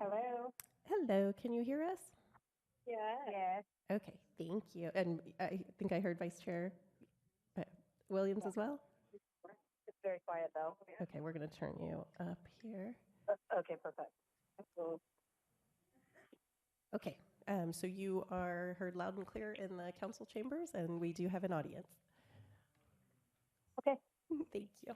Hello. Hello, can you hear us? Yes. Okay, thank you. And I think I heard Vice Chair uh, Williams as well? It's very quiet though. Okay, we're going to turn you up here. Okay, perfect. So, Okay, so you are heard loud and clear in the council chambers, and we do have an audience. okay. Thank you.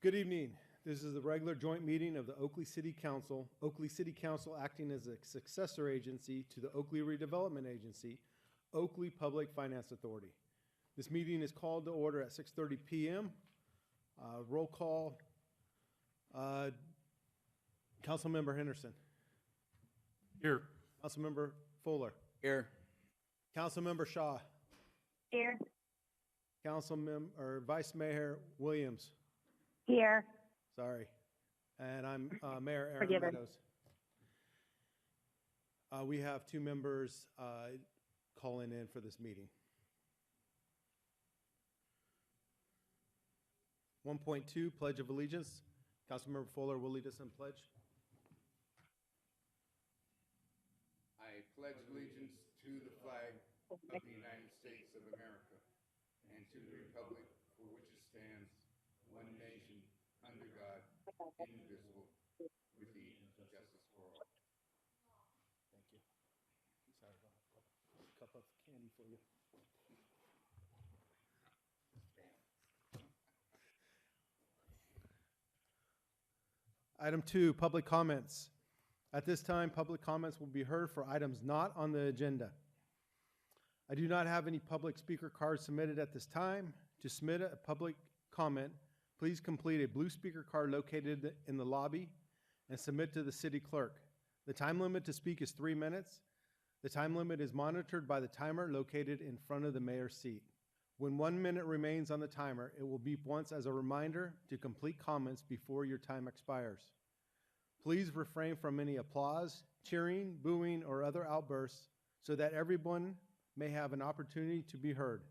Good evening. This is the regular joint meeting of the Oakley City Council. Oakley City Council acting as a successor agency to the Oakley Redevelopment Agency, Oakley Public Finance Authority. This meeting is called to order at 6:30 p.m. Roll call. Councilmember Henderson. Here. Councilmember Fuller. Here. Councilmember Shaw. Here. Vice Mayor Williams. Here. Sorry. And I'm Mayor Aaron Forgiven. Meadows. We have two members calling in for this meeting. 1.2, Pledge of Allegiance. Councilmember Fuller will lead us in pledge. I pledge allegiance to the flag of the United States of America and to the republic for which it stands, one nation, under God, indivisible, with liberty and justice for all. Thank you. Sorry, I don't have a cup of candy for you. Item 2, public comments. At this time, public comments will be heard for items not on the agenda. I do not have any public speaker cards submitted at this time. To submit a public comment, please complete a blue speaker card located in the lobby and submit to the city clerk. The time limit to speak is 3 minutes. The time limit is monitored by the timer located in front of the mayor's seat. When 1 minute remains on the timer, it will beep once as a reminder to complete comments before your time expires. Please refrain from any applause, cheering, booing, or other outbursts so that everyone may have an opportunity to be heard.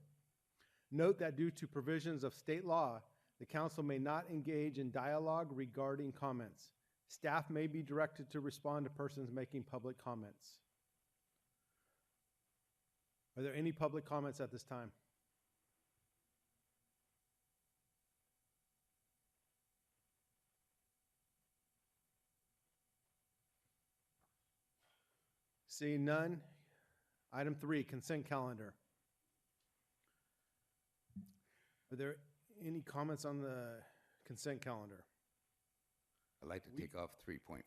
Note that due to provisions of state law, the council may not engage in dialogue regarding comments. Staff may be directed to respond to persons making public comments. Are there any public comments at this time? Seeing none. Item 3, consent calendar. Are there any comments on the consent calendar? I'd like to take off 3.4.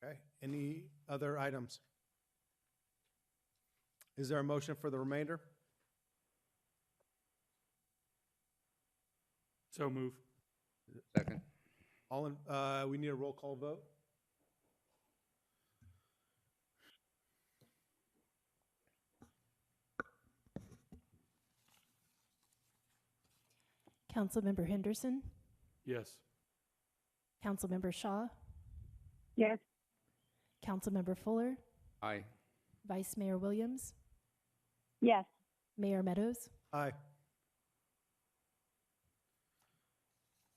Okay. Any other items? Is there a motion for the remainder? So move. Second. All in, we need a roll call vote. Councilmember Henderson, Yes. Councilmember Shaw, Yes. Councilmember Fuller, Aye. Vice Mayor Williams, Yes. Mayor Meadows. Aye.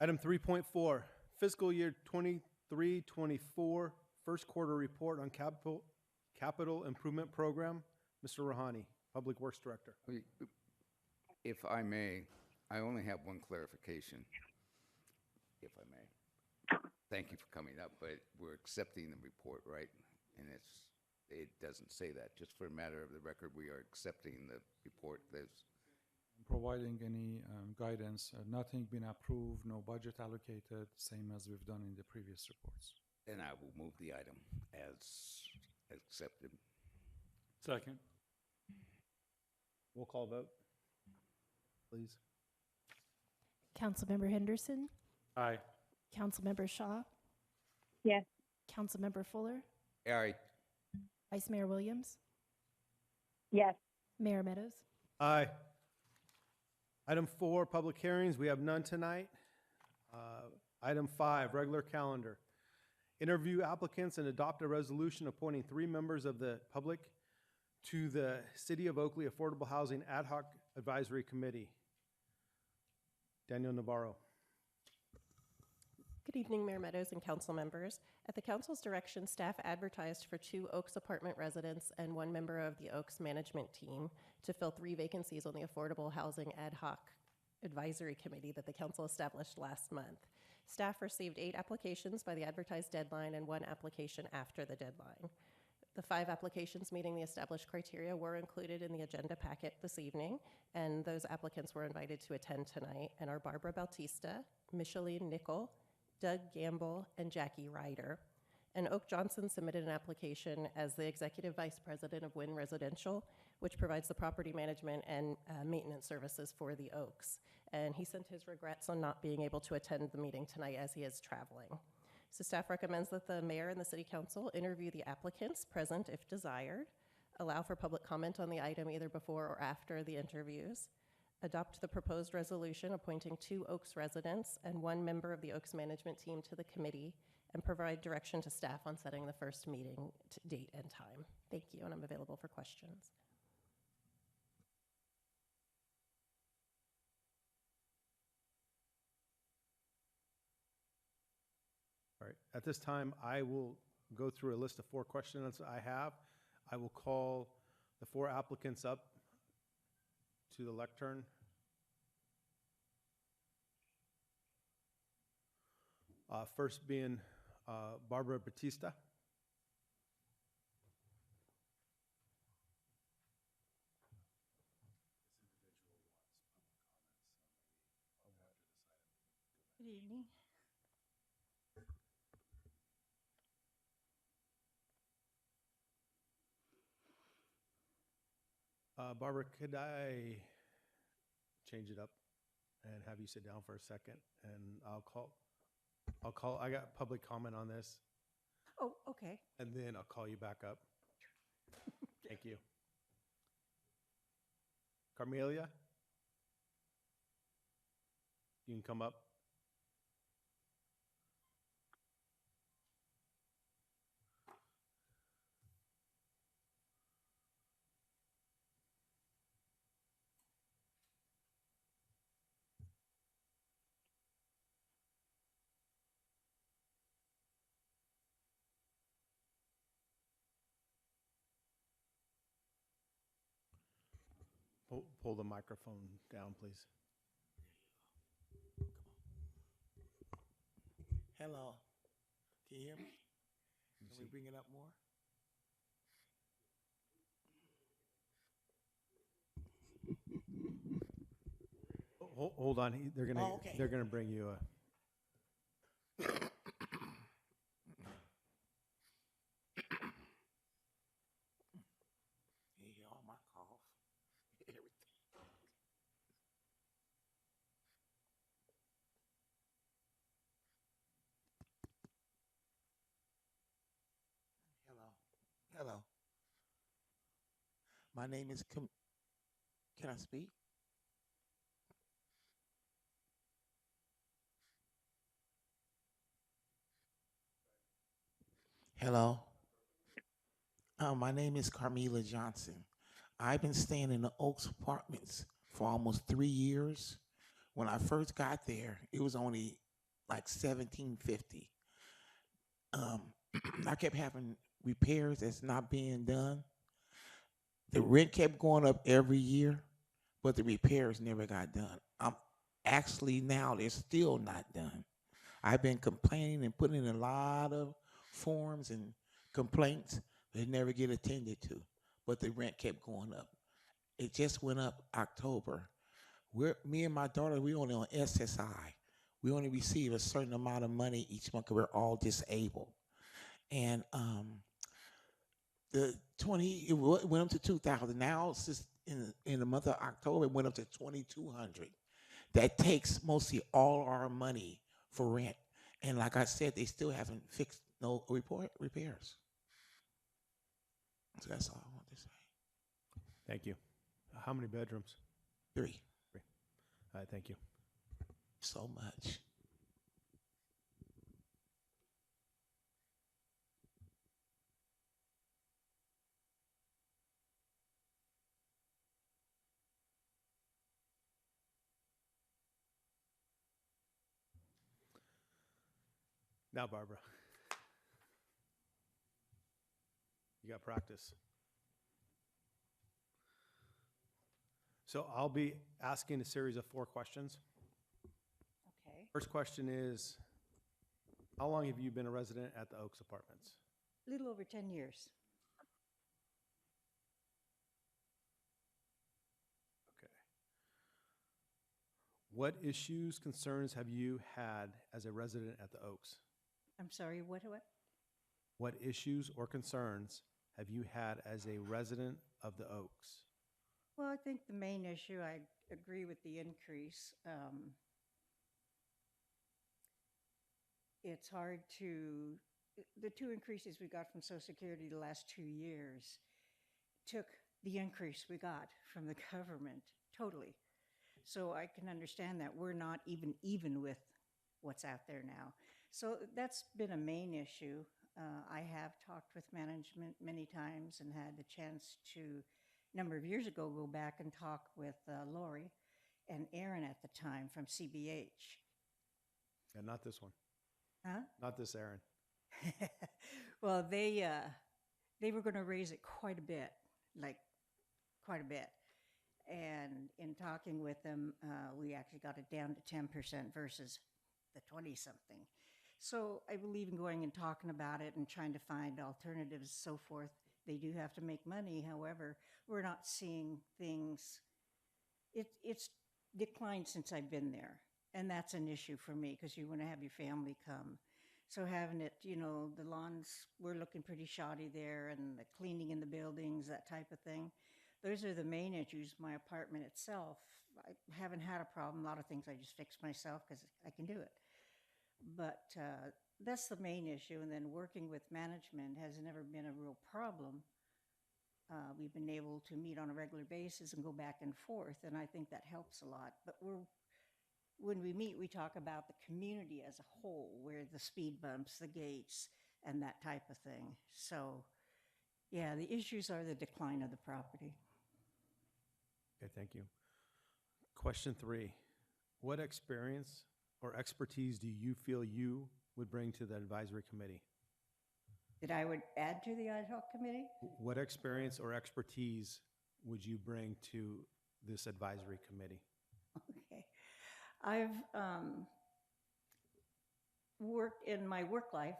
Item 3.4, fiscal year 23-24, first quarter report on capital improvement program. Mr. Rahani, Public Works Director. If I may, I only have one clarification, if I may. Thank you for coming up, but we're accepting the report, right? And it doesn't say that. Just for a matter of the record, we are accepting the report. There's Providing any guidance, nothing been approved, no budget allocated, same as we've done in the previous reports. and I will move the item as accepted. Second. Roll call vote, please. Councilmember Henderson, Aye. Councilmember Shaw, Yes. Councilmember Fuller, Aye. Vice Mayor Williams, Yes. Mayor Meadows. Aye. Item 4, public hearings. We have none tonight. Item 5, regular calendar. Interview applicants and adopt a resolution appointing 3 members of the public to the City of Oakley Affordable Housing Ad Hoc Advisory Committee. Daniel Navarro. Good evening, Mayor Meadows and council members. At the council's direction, staff advertised for 2 Oaks apartment residents and 1 member of the Oaks management team to fill 3 vacancies on the Affordable Housing Ad Hoc Advisory Committee that the council established last month. Staff received 8 applications by the advertised deadline and 1 application after the deadline. The 5 applications meeting the established criteria were included in the agenda packet this evening, and those applicants were invited to attend tonight, and are Barbara Bautista, Micheline Nickel, Doug Gamble, and Jackie Ryder. And Oak Johnson submitted an application as the Executive Vice President of Wynn Residential, which provides the property management and maintenance services for the Oaks. And he sent his regrets on not being able to attend the meeting tonight as he is traveling. So staff recommends that the mayor and the city council interview the applicants present if desired, allow for public comment on the item either before or after the interviews, adopt the proposed resolution appointing 2 Oaks residents and 1 member of the Oaks management team to the committee, and provide direction to staff on setting the first meeting date and time. Thank you, and I'm available for questions. All right, at this time, I will go through a list of 4 questions I have. I will call the 4 applicants up to the lectern. First being Barbara Batista. Good evening. Barbara, could I change it up and have you sit down for a second? And I got public comment on this, Oh, okay. and then I'll call you back up. Thank you. Carmelia? You can come up. Pull the microphone down, please. Hello. Can you hear me? Can we bring it up more? Hold on, they're gonna Oh, okay. they're gonna bring you a. You hear all my calls. Hello. My name is Can I speak? Hello. My name is Carmela Johnson. I've been staying in the Oaks Apartments for almost 3 years. When I first got there, it was only like 1750. Um, I kept having repairs that's not being done. The rent kept going up every year, but the repairs never got done. Actually now they're still not done. I've been complaining and putting in a lot of forms and complaints that never get attended to, but the rent kept going up. It just went up October. Me and my daughter, we only on SSI. We only receive a certain amount of money each month because we're all disabled. And went up to 2,000. Now, since in the month of October, it went up to 2,200. That takes mostly all our money for rent. And like I said, they still haven't fixed no repairs. So that's all I want to say. Thank you. How many bedrooms? 3. All right, thank you. So much. Now, Barbara. You got practice. So I'll be asking a series of 4 questions. Okay. First question is, how long have you been a resident at the Oaks Apartments? A little over 10 years. Okay. What issues, concerns have you had as a resident at the Oaks? I'm sorry, what? What issues or concerns have you had as a resident of the Oaks? Well, I think the main issue, I agree with the increase. It's hard to, the 2 increases we got from Social Security the last 2 years took the increase we got from the government totally. So I can understand that we're not even with what's out there now. So that's been a main issue. I have talked with management many times and had the chance to, a number of years ago, go back and talk with Lori and Aaron at the time from CBH. Yeah, not this one. Huh? Not this Aaron. Well, they were going to raise it quite a bit, like quite a bit. And in talking with them, we actually got it down to 10% versus the 20-something. So I believe in going and talking about it and trying to find alternatives, so forth. They do have to make money. However, we're not seeing things. It's declined since I've been there. And that's an issue for me because you want to have your family come. So having it, the lawns were looking pretty shoddy there and the cleaning in the buildings, that type of thing. Those are the main issues. My apartment itself, I haven't had a problem. A lot of things I just fix myself because I can do it. But that's the main issue. And then working with management has never been a real problem. We've been able to meet on a regular basis and go back and forth, and I think that helps a lot. But when we meet, we talk about the community as a whole, where the speed bumps, the gates, and that type of thing. So, yeah, the issues are the decline of the property. Okay, thank you. Question 3. What experience or expertise do you feel you would bring to the advisory committee? That I would add to the ad hoc committee? What experience or expertise would you bring to this advisory committee? Okay. I've worked in my work life.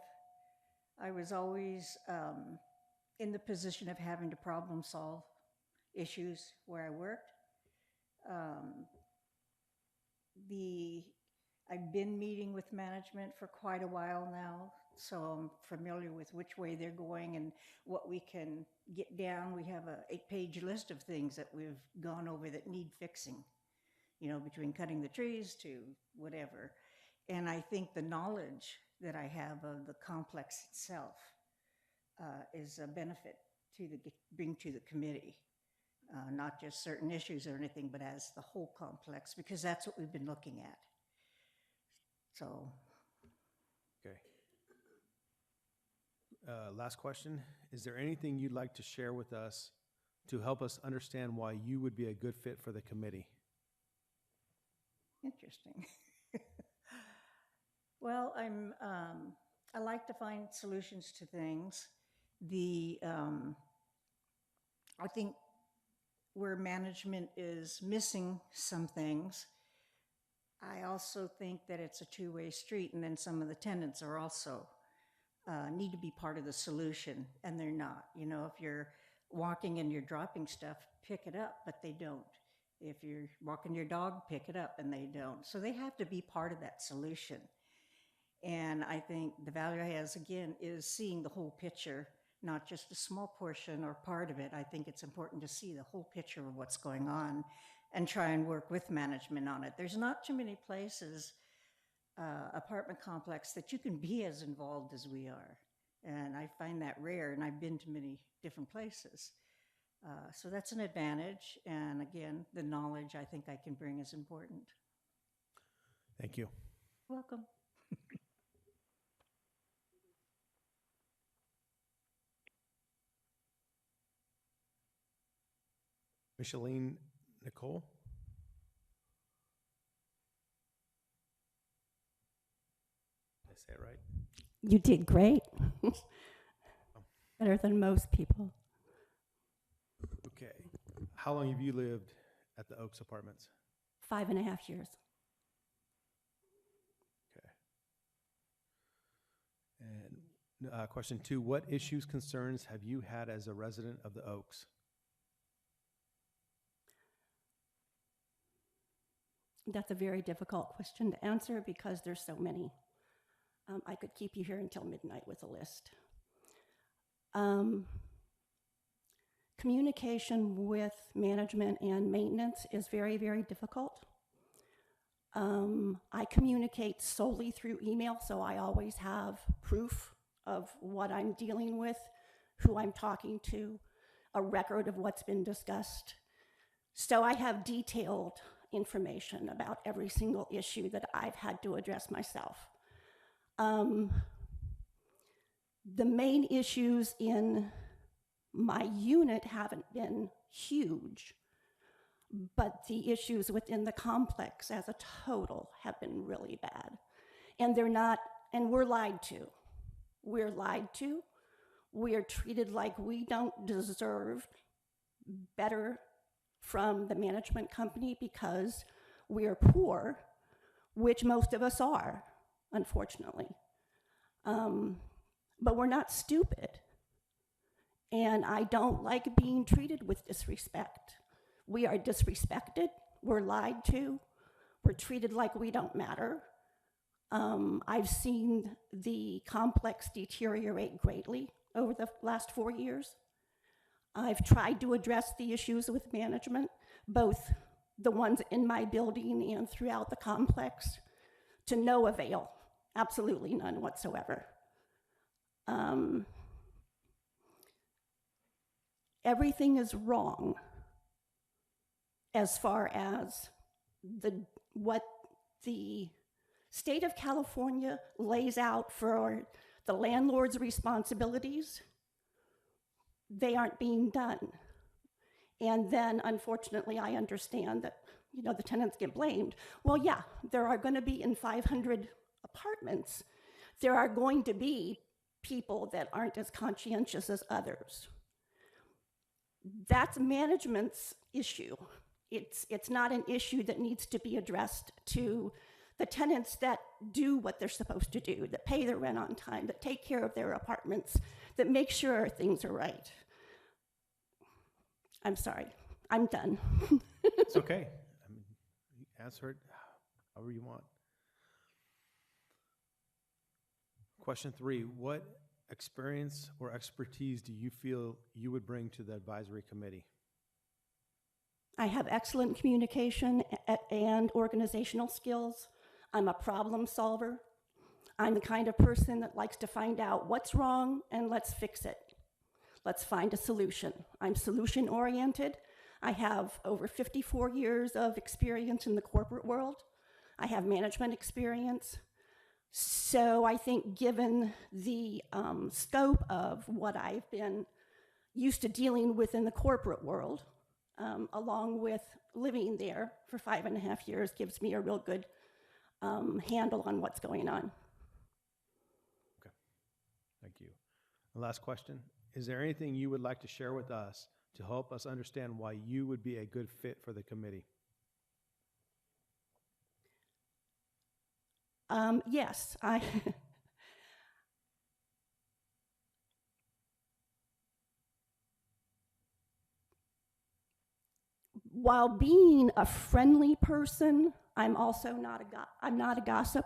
I was always in the position of having to problem solve issues where I worked. I've been meeting with management for quite a while now, so I'm familiar with which way they're going and what we can get down. We have a 8-page list of things that we've gone over that need fixing, between cutting the trees to whatever. And I think the knowledge that I have of the complex itself is a benefit bring to the committee, not just certain issues or anything, but as the whole complex, because that's what we've been looking at. So, Okay. Last question. Is there anything you'd like to share with us to help us understand why you would be a good fit for the committee? interesting. Well, I like to find solutions to things. I think where management is missing some things, I also think that it's a two-way street, and then some of the tenants are also need to be part of the solution, and they're not. You know, if you're walking and you're dropping stuff, pick it up, but they don't. If you're walking your dog, pick it up, and they don't. So they have to be part of that solution. And I think the value I has, again, is seeing the whole picture, not just a small portion or part of it. I think it's important to see the whole picture of what's going on and try and work with management on it. There's not too many places, apartment complex, that you can be as involved as we are. And I find that rare, and I've been to many different places. So that's an advantage. And again, the knowledge I think I can bring is important. Thank you. Welcome. Micheline Nicole? Did I say it right? You did great. Better than most people. Okay. How long have you lived at the Oaks Apartments? 5.5 years. Okay. And question 2, what issues, concerns have you had as a resident of the Oaks? That's a very difficult question to answer because there's so many. I could keep you here until midnight with a list. Communication with management and maintenance is very, very difficult. I communicate solely through email, so I always have proof of what I'm dealing with, who I'm talking to, a record of what's been discussed. So I have detailed information about every single issue that I've had to address myself. The main issues in my unit haven't been huge, but the issues within the complex as a total have been really bad. And they're not, and we're lied to. We're lied to. We are treated like we don't deserve better from the management company because we are poor, which most of us are, unfortunately. But we're not stupid. And I don't like being treated with disrespect. We are disrespected, we're lied to, we're treated like we don't matter. I've seen the complex deteriorate greatly over the last 4 years. I've tried to address the issues with management, both the ones in my building and throughout the complex, to no avail, absolutely none whatsoever. Everything is wrong as far as what the state of California lays out for the landlord's responsibilities. They aren't being done. And then, unfortunately, I understand that, the tenants get blamed. Well, yeah, there are going to be in 500 apartments, there are going to be people that aren't as conscientious as others. That's management's issue. It's not an issue that needs to be addressed to the tenants that do what they're supposed to do, that pay their rent on time, that take care of their apartments, that make sure things are right. I'm sorry. I'm done. It's okay. I mean, you answer it however you want. Question 3, what experience or expertise do you feel you would bring to the advisory committee? I have excellent communication and organizational skills. I'm a problem solver. I'm the kind of person that likes to find out what's wrong and let's fix it. Let's find a solution. I'm solution oriented. I have over 54 years of experience in the corporate world. I have management experience. So I think given the scope of what I've been used to dealing with in the corporate world, along with living there for 5.5 years, gives me a real good handle on what's going on. Okay, thank you. The last question, is there anything you would like to share with us to help us understand why you would be a good fit for the committee? Yes, while being a friendly person, I'm also I'm not a gossip.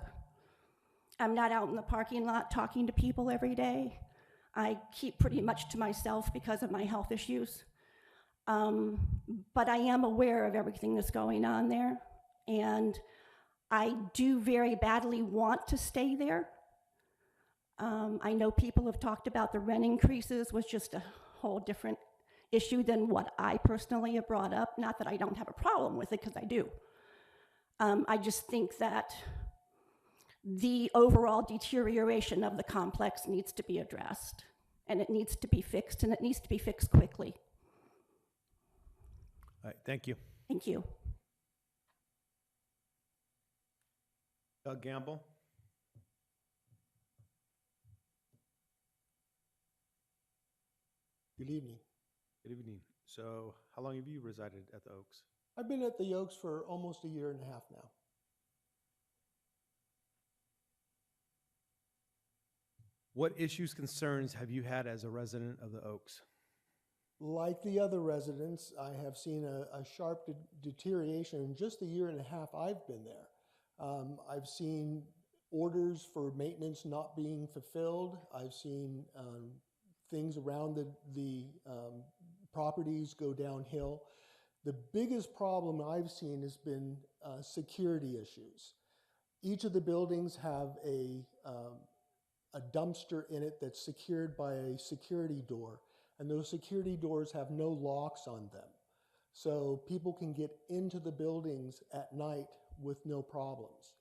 I'm not out in the parking lot talking to people every day. I keep pretty much to myself because of my health issues. But I am aware of everything that's going on there, and I do very badly want to stay there. I know people have talked about the rent increases was just a whole different issue than what I personally have brought up. Not that I don't have a problem with it, because I do. I just think that the overall deterioration of the complex needs to be addressed, and it needs to be fixed, and it needs to be fixed quickly. All right, thank you. Thank you. Doug Gamble? Good evening. Good evening. So how long have you resided at the Oaks? I've been at the Oaks for almost a year and a half now. What issues, concerns have you had as a resident of the Oaks? Like the other residents, I have seen a sharp deterioration in just the year and a half I've been there. I've seen orders for maintenance not being fulfilled. I've seen things around the properties go downhill. The biggest problem I've seen has been security issues. Each of the buildings have a dumpster in it that's secured by a security door, and those security doors have no locks on them. So people can get into the buildings at night with no problems.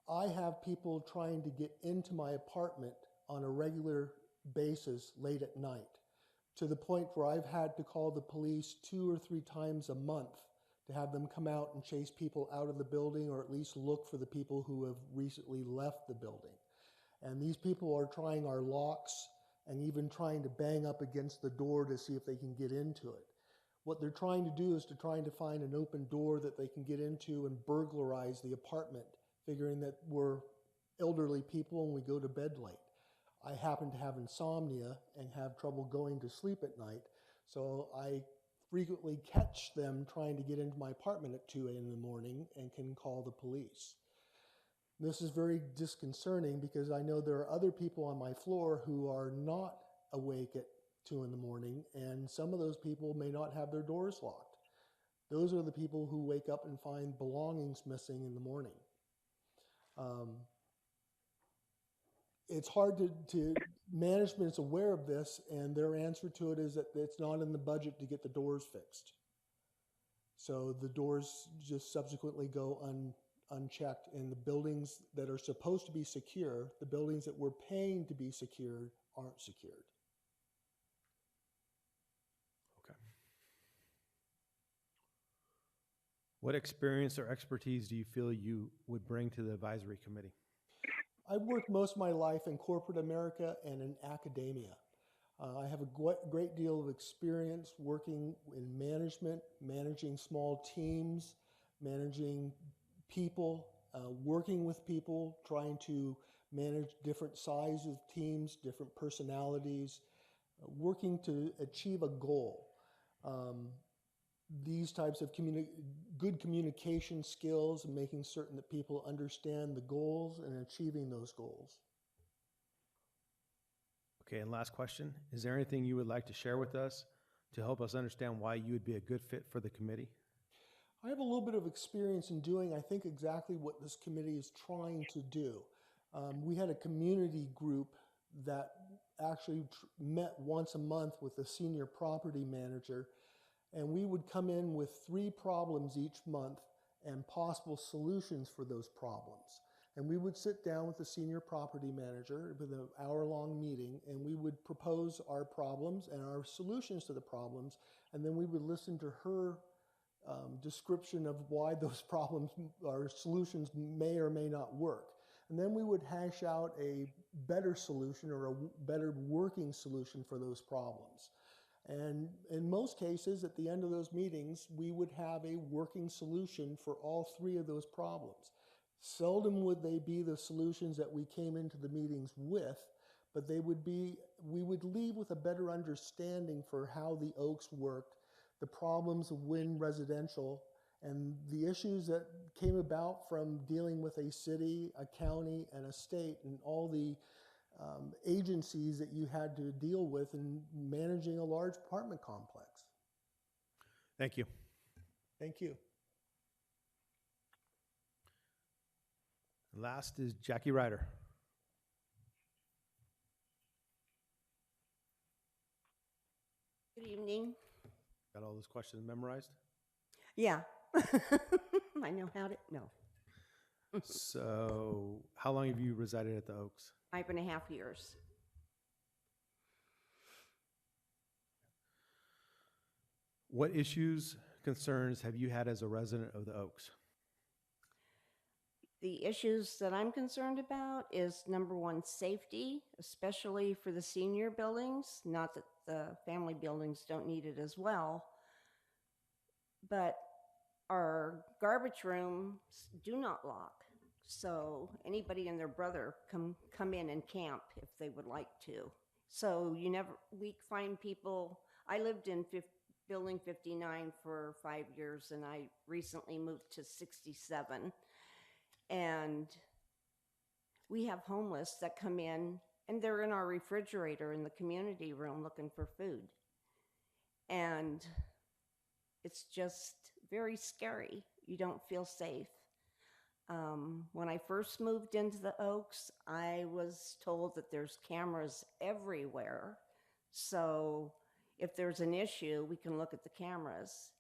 I have people trying to get into my apartment on a regular basis late at night, to the point where I've had to call the police 2 or 3 times a month to have them come out and chase people out of the building, or at least look for the people who have recently left the building. And these people are trying our locks and even trying to bang up against the door to see if they can get into it. What they're trying to do is trying to find an open door that they can get into and burglarize the apartment, figuring that we're elderly people and we go to bed late. I happen to have insomnia and have trouble going to sleep at night, so I frequently catch them trying to get into my apartment at 2 a.m. in the morning and can call the police. This is very disconcerting because I know there are other people on my floor who are not awake at 2 in the morning, and some of those people may not have their doors locked. Those are the people who wake up and find belongings missing in the morning. It's hard to management's aware of this, and their answer to it is that it's not in the budget to get the doors fixed. So the doors just subsequently go unchecked, and the buildings that are supposed to be secure, the buildings that we're paying to be secured, aren't secured. Okay. What experience or expertise do you feel you would bring to the advisory committee? I've worked most of my life in corporate America and in academia. I have a great deal of experience working in management, managing small teams, managing people, working with people, trying to manage different sizes of teams, different personalities, working to achieve a goal. These types of good communication skills and making certain that people understand the goals and achieving those goals. Okay, and last question. Is there anything you would like to share with us to help us understand why you would be a good fit for the committee? I have a little bit of experience in doing, I think, exactly what this committee is trying to do. We had a community group that actually met once a month with the senior property manager, and we would come in with 3 problems each month and possible solutions for those problems. And we would sit down with the senior property manager with an hour-long meeting, and we would propose our problems and our solutions to the problems, and then we would listen to her description of why those problems or solutions may or may not work. And then we would hash out a better solution or a better working solution for those problems. And in most cases, at the end of those meetings, we would have a working solution for all 3 of those problems. Seldom would they be the solutions that we came into the meetings with, but we would leave with a better understanding for how the Oaks worked, the problems of Wynn Residential, and the issues that came about from dealing with a city, a county, and a state, and all the agencies that you had to deal with in managing a large apartment complex. Thank you. Thank you. Last is Jackie Ryder. Good evening. Got all those questions memorized? Yeah. I know how to, no, So, how long have you resided at the Oaks? 5.5 years. What issues, concerns have you had as a resident of the Oaks? The issues that I'm concerned about is, number one, safety, especially for the senior buildings. Not that the family buildings don't need it as well, but our garbage rooms do not lock. So anybody and their brother come in and camp if they would like to. So we find people. I lived in building 59 for 5 years, and I recently moved to 67. And we have homeless that come in, and they're in our refrigerator in the community room looking for food. And it's just very scary. You don't feel safe. When I first moved into the Oaks, I was told that there's cameras everywhere. So if there's an issue, we can look at the cameras.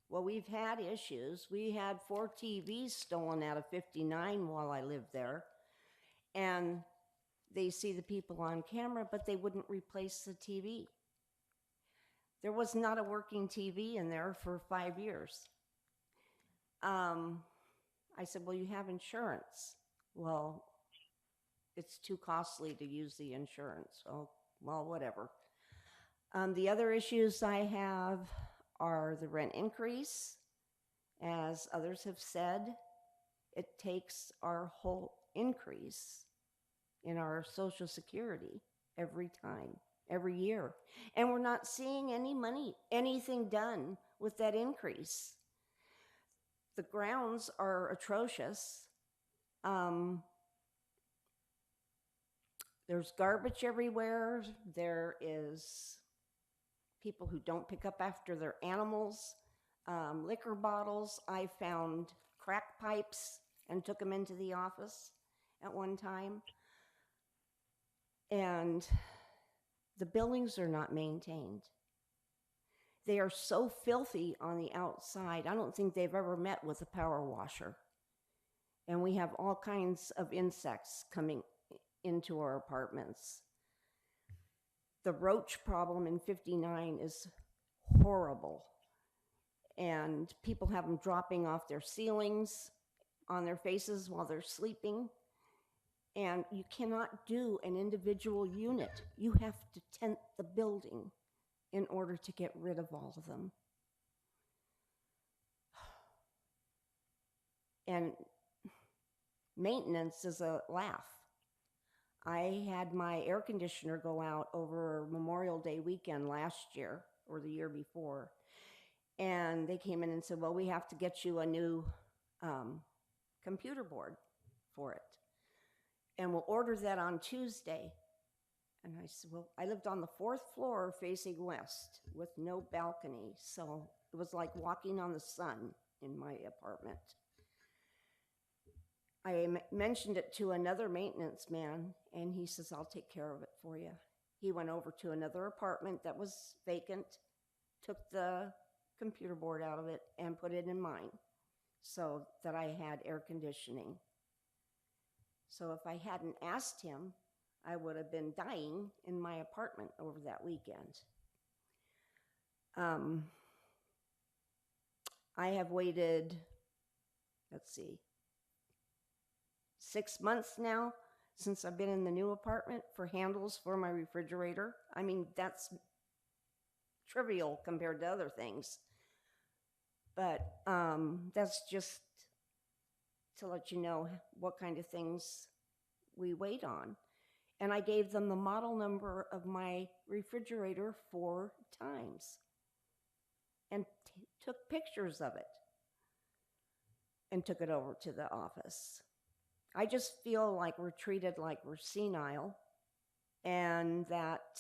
Well, we've had issues. We had 4 TVs stolen out of 59 while I lived there. And they see the people on camera, but they wouldn't replace the TV. There was not a working TV in there for 5 years. I said, well, you have insurance. Well, it's too costly to use the insurance. Oh, well, whatever. The other issues I have are the rent increase. As others have said, it takes our whole increase in our Social Security every time, every year. And we're not seeing anything done with that increase. The grounds are atrocious. There's garbage everywhere. There is people who don't pick up after their animals. Liquor bottles. I found crack pipes and took them into the office at one time. And the buildings are not maintained. They are so filthy on the outside. I don't think they've ever met with a power washer. And we have all kinds of insects coming into our apartments. The roach problem in 59 is horrible. And people have them dropping off their ceilings on their faces while they're sleeping. And you cannot do an individual unit. You have to tent the building in order to get rid of all of them. And maintenance is a laugh. I had my air conditioner go out over Memorial Day weekend last year, or the year before. And they came in and said, well, we have to get you a new computer board for it. And we'll order that on Tuesday. And I said, well, I lived on the 4th floor facing west with no balcony. So it was like walking on the sun in my apartment. mentioned it to another maintenance man, and he says, I'll take care of it for you. He went over to another apartment that was vacant, took the computer board out of it, and put it in mine so that I had air conditioning. So if I hadn't asked him, I would have been dying in my apartment over that weekend. I have waited, 6 months now since I've been in the new apartment for handles for my refrigerator. I mean, that's trivial compared to other things. But that's just to let you know what kind of things we wait on. And I gave them the model number of my refrigerator 4 times and took pictures of it and took it over to the office. I just feel like we're treated like we're senile, and that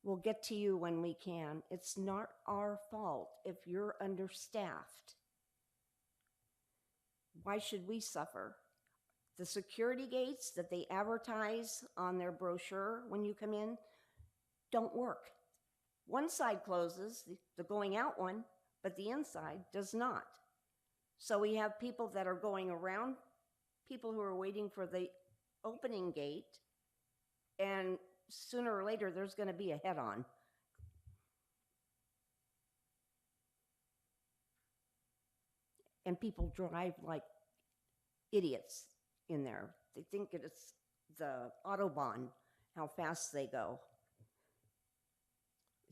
we'll get to you when we can. It's not our fault if you're understaffed. Why should we suffer? The security gates that they advertise on their brochure when you come in don't work. One side closes, the going out one, but the inside does not. So we have people that are going around, people who are waiting for the opening gate, and sooner or later there's going to be a head-on. And people drive like idiots in there. They think it's the Autobahn, how fast they go.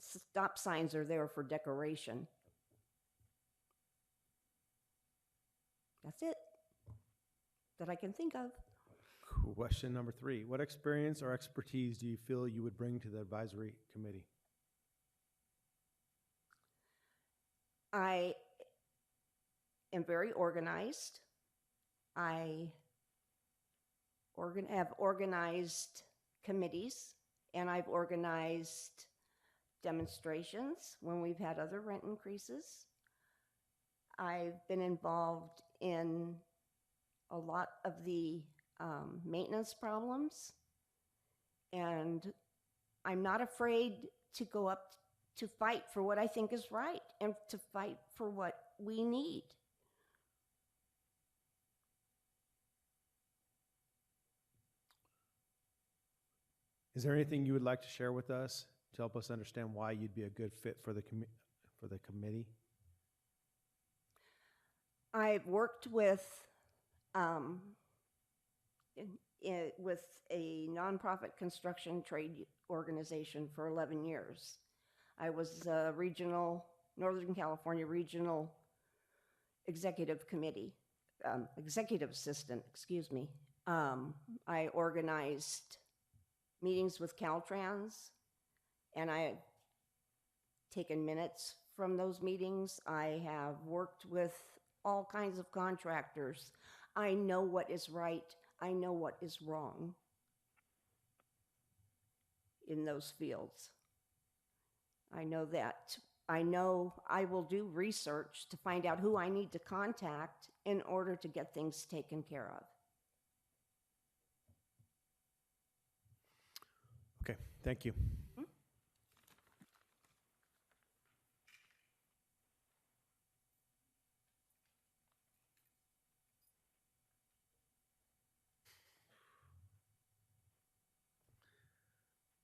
Stop signs are there for decoration. That's it that I can think of. Question number 3. What experience or expertise do you feel you would bring to the advisory committee? I am very organized. I have organized committees, and I've organized demonstrations when we've had other rent increases. I've been involved in a lot of the maintenance problems, and I'm not afraid to go up to fight for what I think is right and to fight for what we need. Is there anything you would like to share with us to help us understand why you'd be a good fit for the committee? I've worked with with a nonprofit construction trade organization for 11 years. I was a Northern California regional executive assistant, excuse me. I organized meetings with Caltrans, and I have taken minutes from those meetings. I have worked with all kinds of contractors. I know what is right. I know what is wrong in those fields. I know that. I know I will do research to find out who I need to contact in order to get things taken care of. Okay, thank you.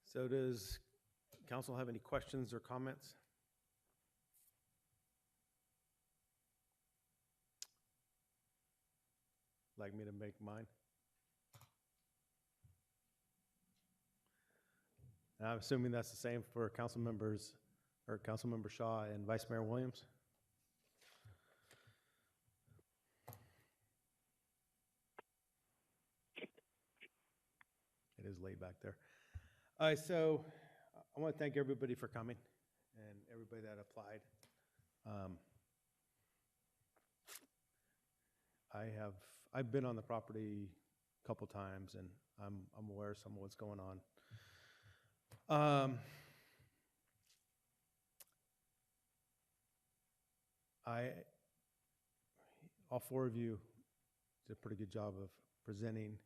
So does council have any questions or comments? Like me to make mine? I'm assuming that's the same for council members, or Councilmember Shaw and Vice Mayor Williams? It is laid back there. All right, so I want to thank everybody for coming and everybody that applied. I've been on the property a couple times, and I'm aware of some of what's going on. All 4 of you did a pretty good job of presenting.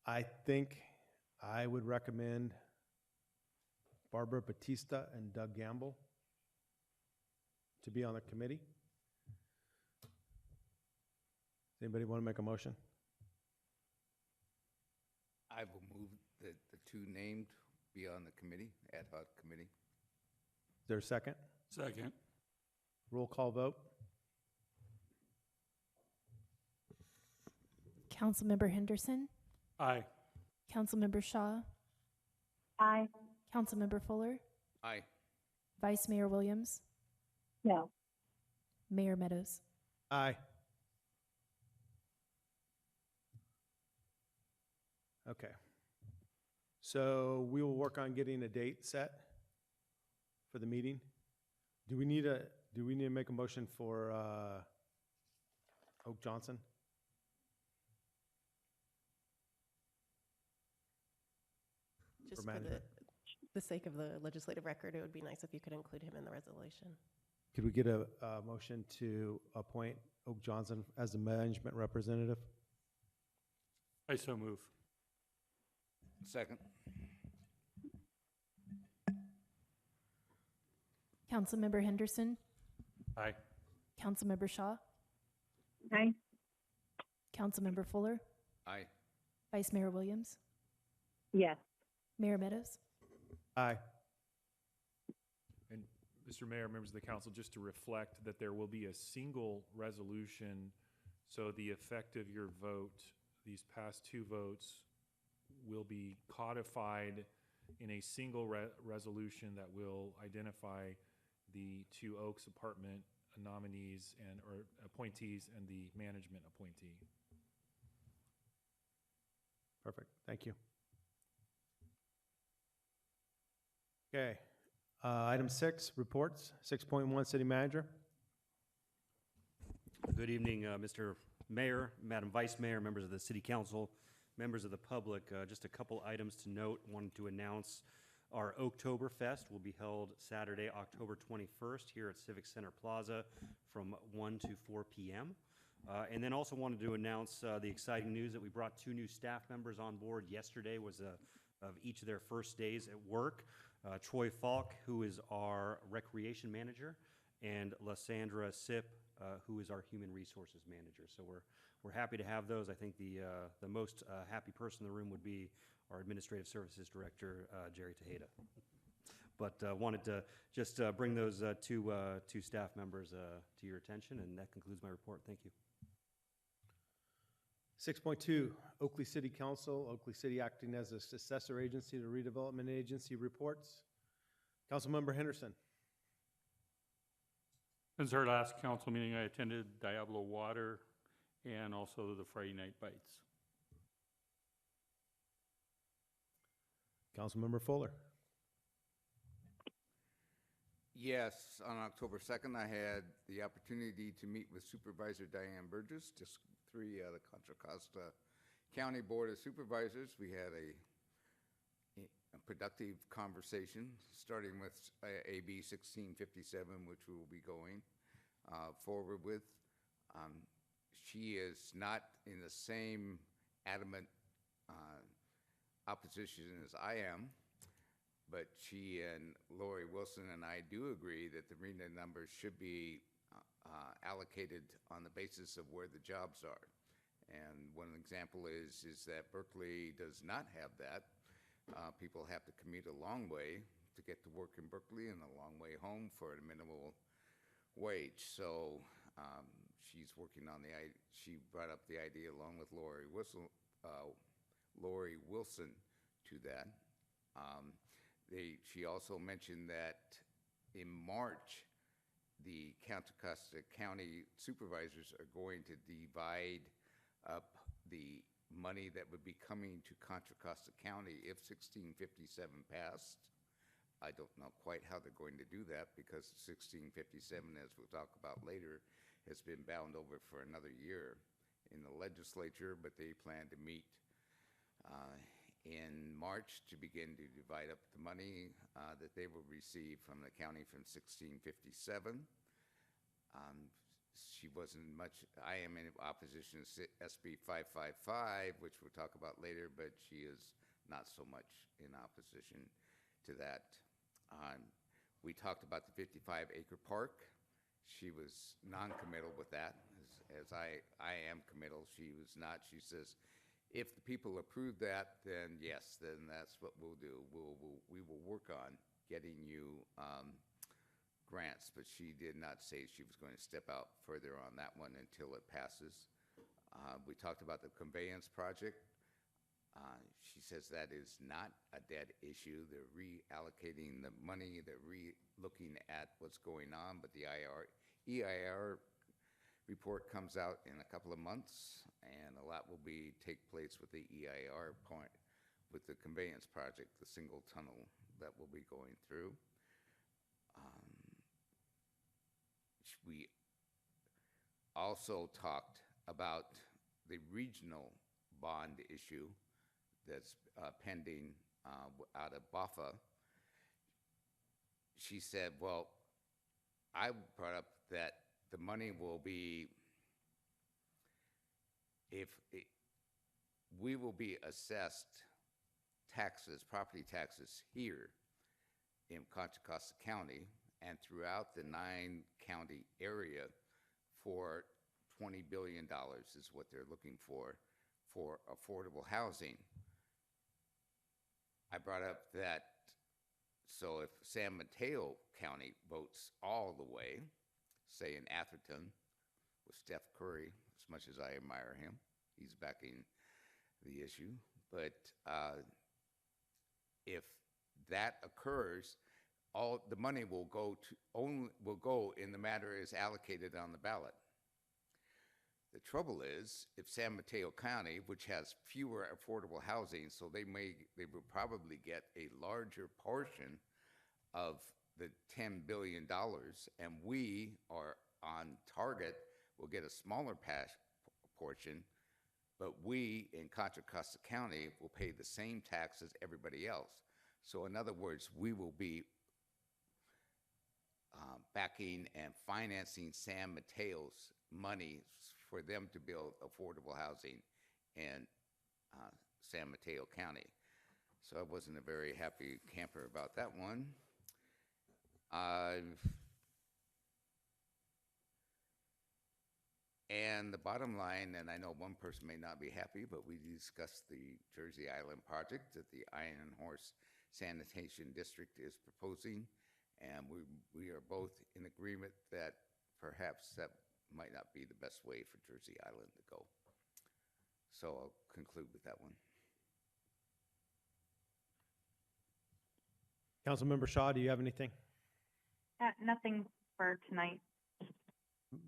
I think I would recommend Barbara Batista and Doug Gamble to be on the committee. Does anybody want to make a motion? I will move that the two named be on the committee, ad hoc committee. Is there a second? Second. Roll call vote. Councilmember Henderson, Aye. Councilmember Shaw, Aye. Councilmember Fuller, Aye. Vice Mayor Williams, No. Mayor Meadows. Aye. Okay. So we will work on getting a date set for the meeting. Do we need to make a motion for Oak Johnson? Just For for management. the sake of the legislative record, it would be nice if you could include him in the resolution. Could we get a motion to appoint Oak Johnson as the management representative? I so move. Second. Councilmember Henderson, Aye. Councilmember Shaw, Aye. Councilmember Fuller, Aye. Vice Mayor Williams, Yes. Mayor Meadows. Aye. And Mr. Mayor, members of the council, just to reflect that there will be a single resolution, so the effect of your vote, these past two votes, will be codified in a single resolution that will identify the two Oaks apartment nominees or appointees and the management appointee. Perfect. Thank you. Okay. Item 6, reports. 6.1, City Manager. Good evening, Mr. Mayor, Madam Vice Mayor, members of the City Council, members of the public. Just a couple items to note. Wanted to announce our Oktoberfest will be held Saturday, October 21st here at Civic Center Plaza from 1 to 4 p.m. And then also wanted to announce the exciting news that we brought 2 new staff members on board. Yesterday was of each of their first days at work. Troy Falk, who is our recreation manager, and Lysandra Sipp, who is our human resources manager. So we're happy to have those. I think the most happy person in the room would be our administrative services director, Jerry Tejeda. But wanted to just bring those two staff members to your attention, and that concludes my report. Thank you. 6.2, Oakley City Council, Oakley City acting as a successor agency to redevelopment agency reports. Councilmember Henderson. Since our last council meeting, I attended Diablo Water and also the Friday Night Bites. Councilmember Fuller. Yes, on October 2nd, I had the opportunity to meet with Supervisor Diane Burgess, just 3 of the Contra Costa County Board of Supervisors. We had a productive conversation, starting with AB 1657, which we will be going forward with. She is not in the same adamant opposition as I am, but she and Lori Wilson and I do agree that the RENA numbers should be allocated on the basis of where the jobs are. And one example is that Berkeley does not have that. People have to commute a long way to get to work in Berkeley and a long way home for a minimal wage. So she's working on she brought up the idea along with Lori Wilson to that. She also mentioned that in March, the Contra Costa County supervisors are going to divide up the money that would be coming to Contra Costa County if 1657 passed. I don't know quite how they're going to do that because 1657, as we'll talk about later, has been bound over for another year in the legislature, but they plan to meet in March to begin to divide up the money that they will receive from the county from 1657. she wasn't much, I am in opposition to SB 555, which we'll talk about later, but she is not so much in opposition to that. We talked about the 55-acre park. She was non-committal with that, as I am committal. She was not. She says, if the people approve that, then yes, then that's what we'll do. We will work on getting you grants, but she did not say she was going to step out further on that one until it passes. We talked about the conveyance project. She says that is not a dead issue. They're reallocating the money. They're looking at what's going on, but the EIR report comes out in a couple of months, and a lot will take place with the EIR point, with the conveyance project, the single tunnel that will be going through. We also talked about the regional bond issue that's pending out of BAFA. She said, well, I brought up that the money will be, we will be assessed taxes, property taxes here in Contra Costa County and throughout the 9-county area for $20 billion is what they're looking for affordable housing. I brought up that, so if San Mateo County votes all the way, say in Atherton, with Steph Curry, as much as I admire him, he's backing the issue, but if that occurs, all the money will go in the matter is allocated on the ballot. The trouble is, if San Mateo County, which has fewer affordable housing, so they will probably get a larger portion of the $10 billion, and we are on target, will get a smaller portion, but we in Contra Costa County will pay the same tax as everybody else. So in other words, we will be backing and financing San Mateo's money for them to build affordable housing in San Mateo County. So I wasn't a very happy camper about that one. And the bottom line, and I know one person may not be happy, but we discussed the Jersey Island project that the Iron Horse Sanitation District is proposing, and we are both in agreement that perhaps that might not be the best way for Jersey Island to go. So I'll conclude with that one. Councilmember Shaw, do you have anything? Nothing for tonight.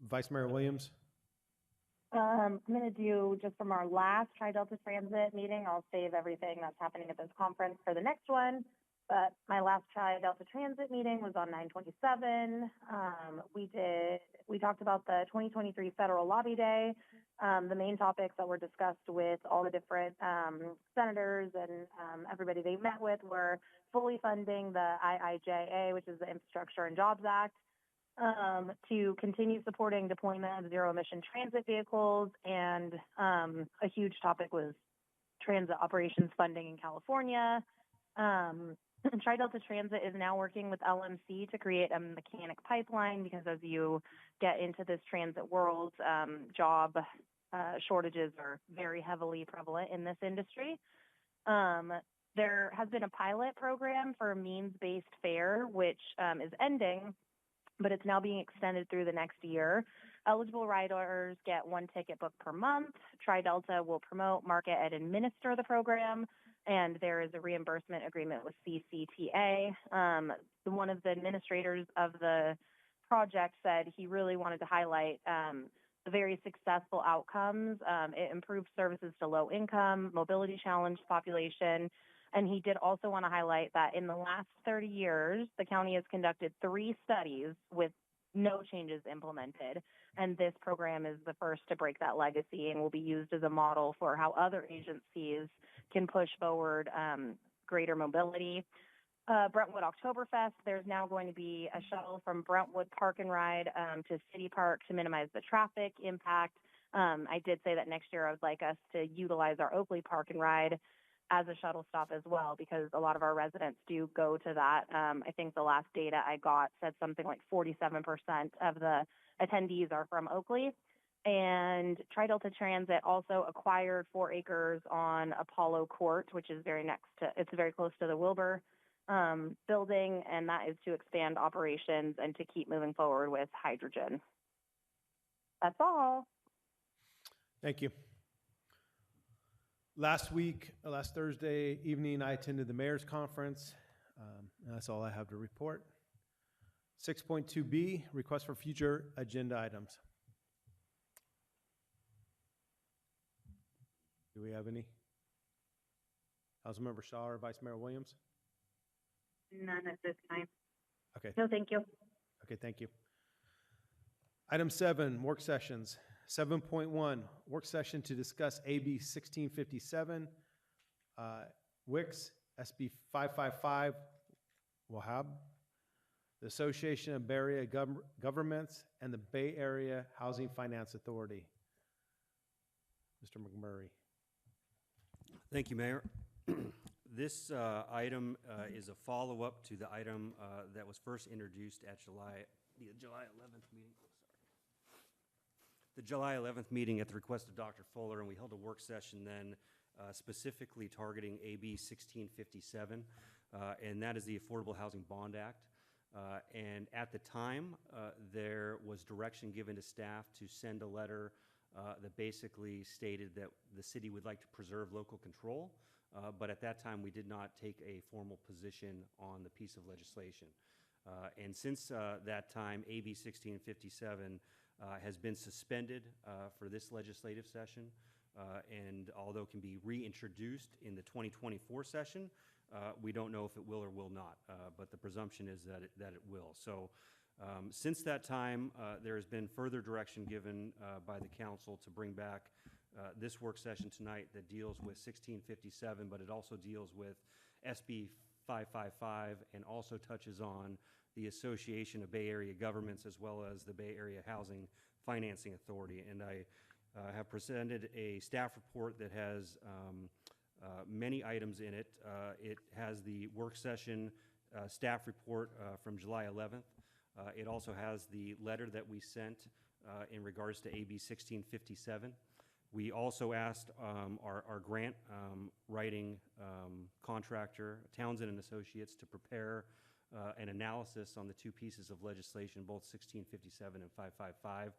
Vice Mayor Williams? I'm going to do just from our last Tri-Delta Transit meeting. I'll save everything that's happening at this conference for the next one. But my last Tri-Delta Transit meeting was on 9/27. We talked about the 2023 Federal Lobby Day. The main topics that were discussed with all the different senators and everybody they met with were fully funding the IIJA, which is the Infrastructure and Jobs Act, to continue supporting deployment of zero-emission transit vehicles, and a huge topic was transit operations funding in California. Tri-Delta Transit is now working with LMC to create a mechanic pipeline because as you get into this transit world, job shortages are very heavily prevalent in this industry. There has been a pilot program for means-based fare, which is ending, but it's now being extended through the next year. Eligible riders get one ticket booked per month. Tri-Delta will promote, market, and administer the program, and there is a reimbursement agreement with CCTA. One of the administrators of the project said he really wanted to highlight the very successful outcomes. It improved services to low-income, mobility-challenged population, and he did also want to highlight that in the last 30 years, the county has conducted 3 studies with no changes implemented, and this program is the first to break that legacy and will be used as a model for how other agencies can push forward greater mobility. Brentwood Oktoberfest, there's now going to be a shuttle from Brentwood Park and Ride to City Park to minimize the traffic impact. I did say that next year I would like us to utilize our Oakley Park and Ride as a shuttle stop as well, because a lot of our residents do go to that. I think the last data I got said something like 47% of the attendees are from Oakley. And Tri-Delta Transit also acquired 4 acres on Apollo Court, which is it's very close to the Wilbur building, and that is to expand operations and to keep moving forward with hydrogen. That's all. Thank you. Last Thursday evening, I attended the mayor's conference. And that's all I have to report. 6.2B, request for future agenda items. Do we have any? Councilmember Shaw or Vice Mayor Williams? None at this time. Okay. No, thank you. Okay, thank you. Item 7, work sessions. 7.1, work session to discuss AB 1657, WIX, SB 555, WAHAB, the Association of Bay Area Governments, and the Bay Area Housing Finance Authority. Mr. McMurray. Thank you, Mayor. This item is a follow-up to the item that was first introduced at the July 11th meeting. The July 11th meeting at the request of Dr. Fuller, and we held a work session then specifically targeting AB 1657, and that is the Affordable Housing Bond Act. And at the time, there was direction given to staff to send a letter that basically stated that the city would like to preserve local control, but at that time we did not take a formal position on the piece of legislation. And since that time, AB 1657 has been suspended for this legislative session, and although it can be reintroduced in the 2024 session, we don't know if it will or will not, but the presumption is that it will. So since that time, there has been further direction given by the council to bring back this work session tonight that deals with 1657, but it also deals with SB 555 and also touches on the Association of Bay Area Governments as well as the Bay Area Housing Financing Authority. And I have presented a staff report that has many items in it. It has the work session staff report from July 11th. It also has the letter that we sent in regards to AB 1657. We also asked our grant writing contractor, Townsend and Associates, to prepare an analysis on the two pieces of legislation, both 1657 and 555,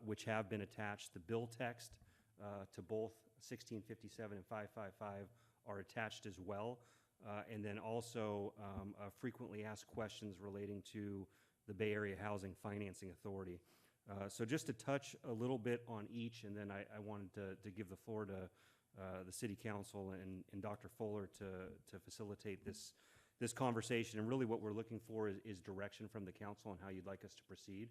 which have been attached. The bill text to both 1657 and 555 are attached as well. And then also frequently asked questions relating to the Bay Area Housing Financing Authority. So just to touch a little bit on each, and then I wanted to give the floor to the City Council and Dr. Fuller to facilitate this conversation. And really what we're looking for is direction from the council on how you'd like us to proceed.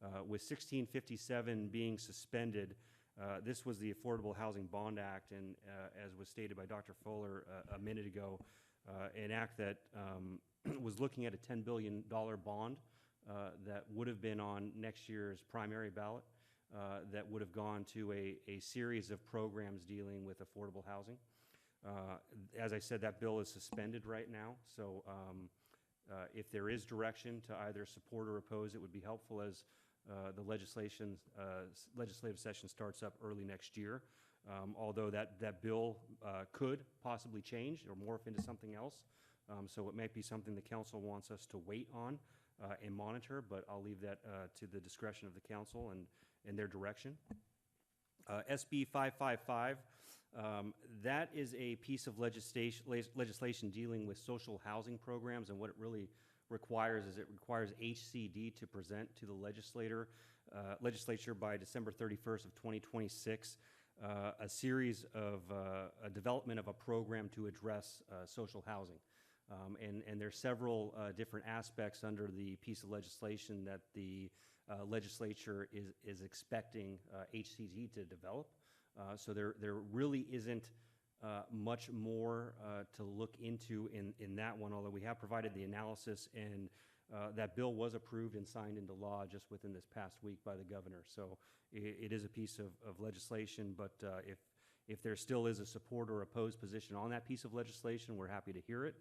With 1657 being suspended, this was the Affordable Housing Bond Act, and as was stated by Dr. Fuller a minute ago, an act that was looking at a $10 billion bond that would have been on next year's primary ballot, that would have gone to a series of programs dealing with affordable housing. As I said, that bill is suspended right now, so if there is direction to either support or oppose, it would be helpful as the legislative session starts up early next year. Although that bill could possibly change or morph into something else, so it might be something the council wants us to wait on and monitor, but I'll leave that to the discretion of the council and their direction. SB 555, that is a piece of legislation dealing with social housing programs, and what it really requires is it requires HCD to present to the legislature by December 31st of 2026 a series of a development of a program to address social housing. And there's several different aspects under the piece of legislation that the legislature is expecting HCD to develop. So there really isn't much more to look into in that one, although we have provided the analysis, and that bill was approved and signed into law just within this past week by the governor. So it is a piece of legislation, but if there still is a support or opposed position on that piece of legislation, we're happy to hear it.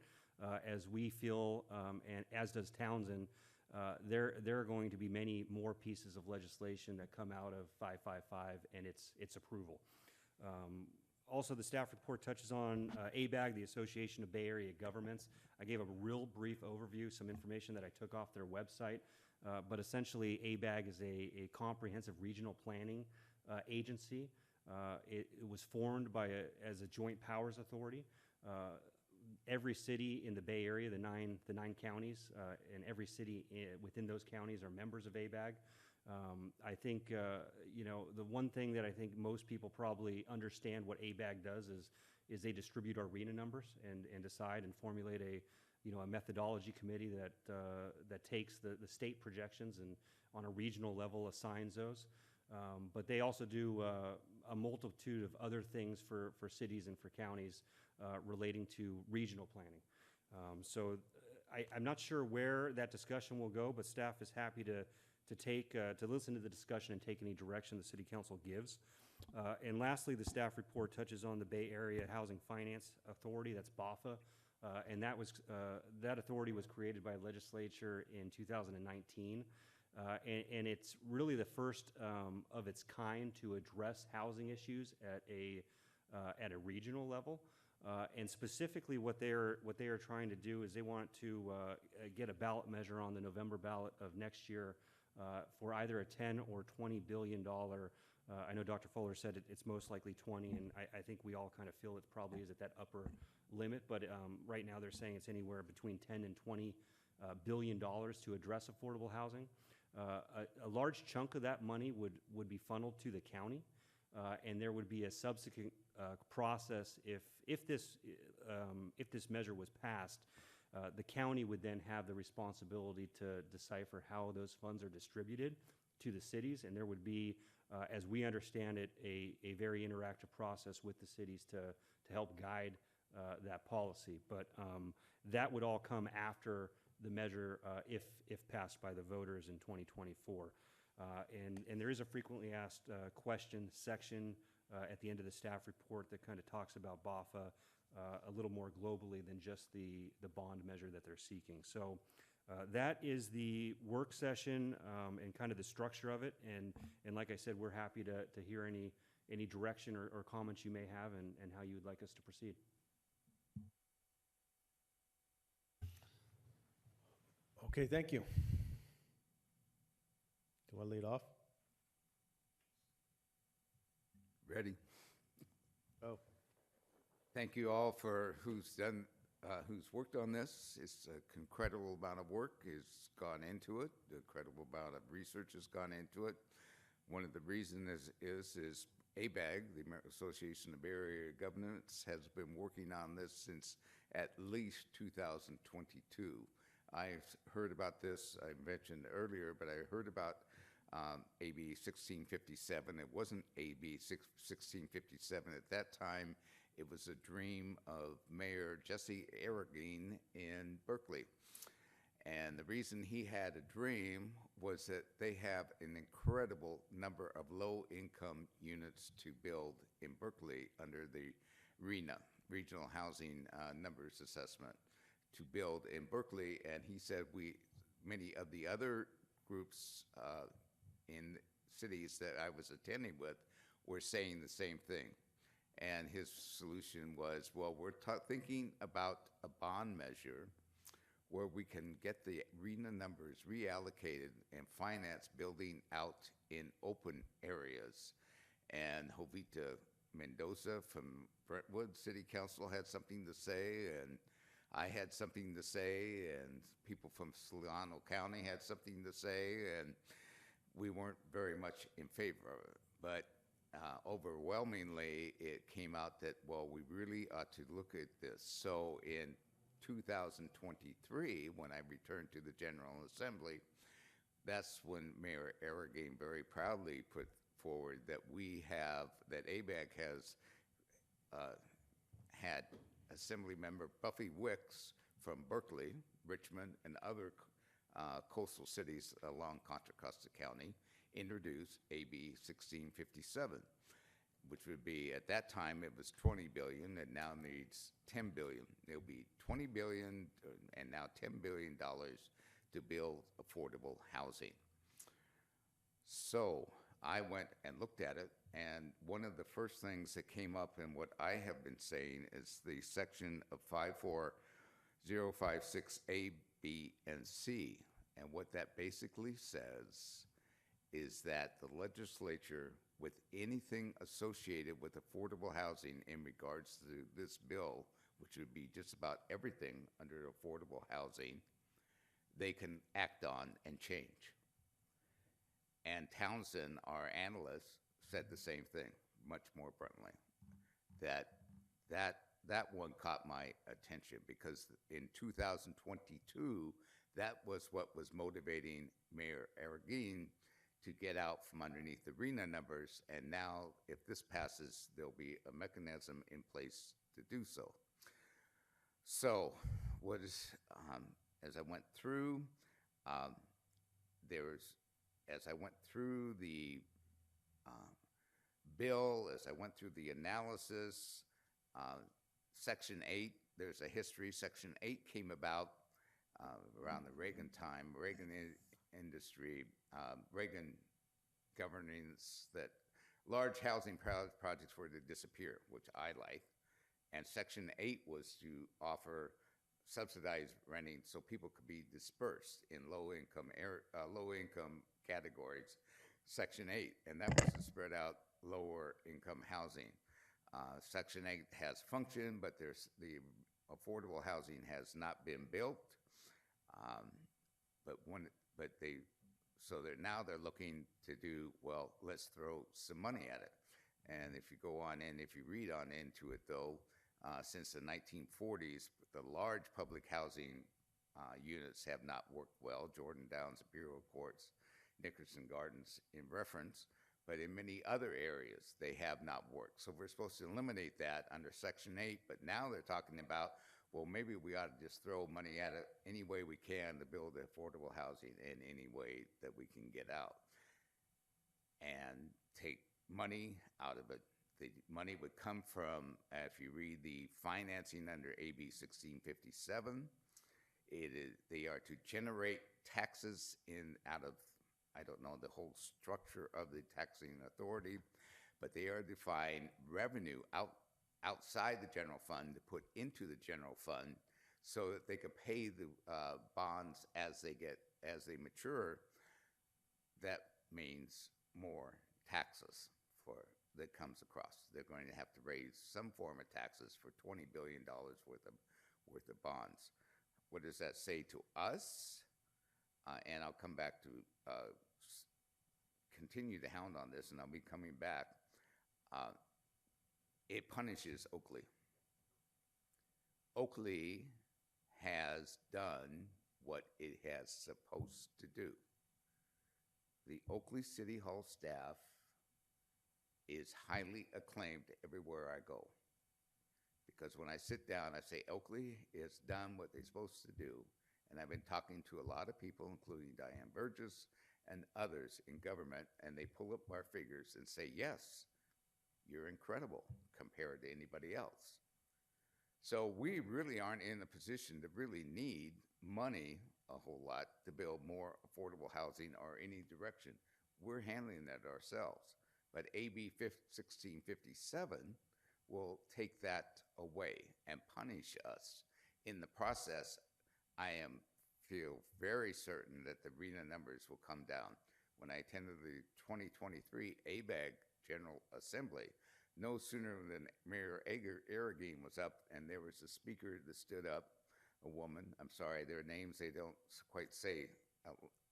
As we feel, and as does Townsend, there are going to be many more pieces of legislation that come out of 555 and its approval. Also, the staff report touches on ABAG, the Association of Bay Area Governments. I gave a real brief overview, some information that I took off their website, but essentially ABAG is a comprehensive regional planning agency. It was formed as a joint powers authority. Every city in the Bay Area, the nine counties, and every city within those counties are members of ABAG. I think, the one thing that I think most people probably understand what ABAG does is they distribute our RENA numbers and decide and formulate a methodology committee that takes the state projections and on a regional level assigns those. But they also do a multitude of other things for cities and for counties relating to regional planning. So I'm not sure where that discussion will go, but staff is happy to listen to the discussion and take any direction the City Council gives. And lastly, the staff report touches on the Bay Area Housing Finance Authority, that's BAFA, and that authority was created by legislature in 2019. And it's really the first of its kind to address housing issues at a regional level. And specifically what they are trying to do is they want to get a ballot measure on the November ballot of next year for either a $10 or $20 billion. I know Dr. Fuller said it's most likely 20, and I think we all kind of feel it probably is at that upper limit, but right now they're saying it's anywhere between 10 and $20 billion to address affordable housing. A large chunk of that money would be funneled to the county, and there would be a subsequent process if this measure was passed. The county would then have the responsibility to decipher how those funds are distributed to the cities, and there would be, as we understand it, a very interactive process with the cities to help guide that policy. But that would all come after the measure, if passed by the voters in 2024. And there is a frequently asked question section at the end of the staff report that kind of talks about BAFA a little more globally than just the bond measure that they're seeking. So that is the work session and kind of the structure of it. And like I said, we're happy to hear any direction or comments you may have and how you would like us to proceed. Okay, thank you. Do I lead off? Ready? Oh. Thank you all for who's worked on this. It's an incredible amount of work has gone into it. An incredible amount of research has gone into it. One of the reasons is ABAG, the American Association of Area Governments, has been working on this since at least 2022. I've heard about this, I mentioned earlier, but I heard about AB 1657. It wasn't AB 1657 at that time. It was a dream of Mayor Jesse Arreguín in Berkeley. And the reason he had a dream was that they have an incredible number of low-income units to build in Berkeley under the RENA, Regional Housing Numbers Assessment, to build in Berkeley. And he said many of the other groups in cities that I was attending with were saying the same thing. And his solution was, well, we're thinking about a bond measure where we can get the RENA numbers reallocated and finance building out in open areas. And Jovita Mendoza from Brentwood City Council had something to say, and I had something to say, and people from Solano County had something to say, and we weren't very much in favor of it. But overwhelmingly, it came out that, well, we really ought to look at this. So in 2023, when I returned to the General Assembly, that's when Mayor Arreguín very proudly put forward that ABAG has had Assemblymember Buffy Wicks from Berkeley, Richmond, and other coastal cities along Contra Costa County introduce AB 1657, which would be, at that time, it was 20 billion, and now needs 10 billion. It'll be 20 billion and now $10 billion to build affordable housing. So I went and looked at it, and one of the first things that came up in what I have been saying is the section of 54056A, B, and C. And what that basically says is that the legislature, with anything associated with affordable housing in regards to this bill, which would be just about everything under affordable housing, they can act on and change. And Townsend, our analyst, said the same thing, much more bluntly. That one caught my attention because in 2022, that was what was motivating Mayor Arreguín to get out from underneath the RENA numbers, and now if this passes, there'll be a mechanism in place to do so. So, what is, as I went through, as I went through the bill, as I went through the analysis, Section 8, there's a history. Section 8 came about around the Reagan time, Reagan governance, that large housing projects were to disappear, which I like. And Section 8 was to offer subsidized renting so people could be dispersed in low-income categories. Section 8, and that was to spread out lower-income housing. Section 8 has functioned, but the affordable housing has not been built. Now they're looking to do, well, let's throw some money at it. And if you go on in, if you read on into it, though, since the 1940s, the large public housing units have not worked well. Jordan Downs, Imperial Courts, Nickerson Gardens in reference, but in many other areas, they have not worked. So we're supposed to eliminate that under Section 8, but now they're talking about, well, maybe we ought to just throw money at it any way we can to build affordable housing in any way that we can get out and take money out of it. The money would come from, if you read the financing under AB 1657, they are to generate taxes out of, I don't know the whole structure of the taxing authority, but they are to find revenue outside the general fund to put into the general fund so that they can pay the bonds as they mature. That means more taxes that comes across. They're going to have to raise some form of taxes for $20 billion worth of bonds. What does that say to us? And I'll come back to continue to hound on this, and I'll be coming back. It punishes Oakley. Oakley has done what it has supposed to do. The Oakley City Hall staff is highly acclaimed everywhere I go. Because when I sit down, I say, Oakley has done what they're supposed to do. And I've been talking to a lot of people, including Diane Burgess and others in government, and they pull up our figures and say, yes, you're incredible compared to anybody else. So we really aren't in a position to really need money a whole lot to build more affordable housing or any direction. We're handling that ourselves. But AB 1657 will take that away and punish us. In the process, I feel very certain that the RENA numbers will come down. When I attended the 2023 ABAG General Assembly, no sooner than Mayor Arreguín was up, and there was a speaker that stood up, a woman. I'm sorry, their names they don't quite say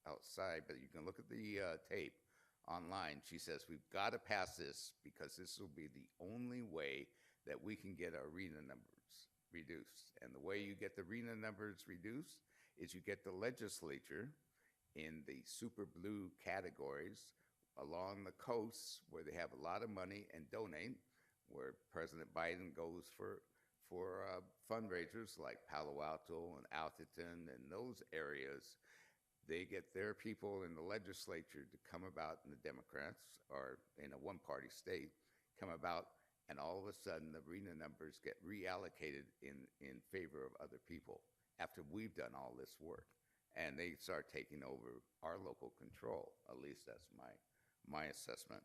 outside, but you can look at the tape online. She says, we've got to pass this because this will be the only way that we can get our RENA numbers reduced. And the way you get the RENA numbers reduced is you get the legislature in the super blue categories along the coasts where they have a lot of money and donate, where President Biden goes for for fundraisers like Palo Alto and Altoton and those areas. They get their people in the legislature to come about, in the Democrats or in a one-party state, come about, and all of a sudden the arena numbers get reallocated in favor of other people after we've done all this work. And they start taking over our local control. At least that's my assessment.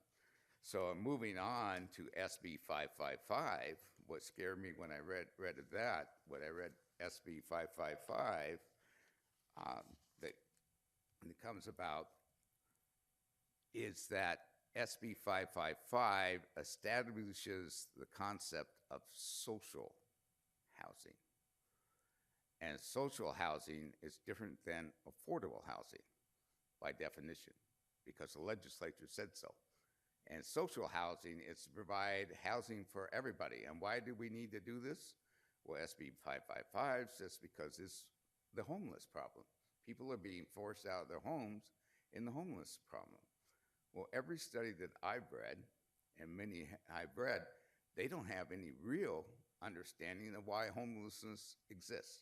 So moving on to SB 555, what scared me when I read SB 555, that it comes about is that SB 555 establishes the concept of social housing. And social housing is different than affordable housing by definition, because the legislature said so. And social housing is to provide housing for everybody. And why do we need to do this? Well, SB 555 says because it's the homeless problem. People are being forced out of their homes in the homeless problem. Well, every study that I've read, and many I've read, they don't have any real understanding of why homelessness exists.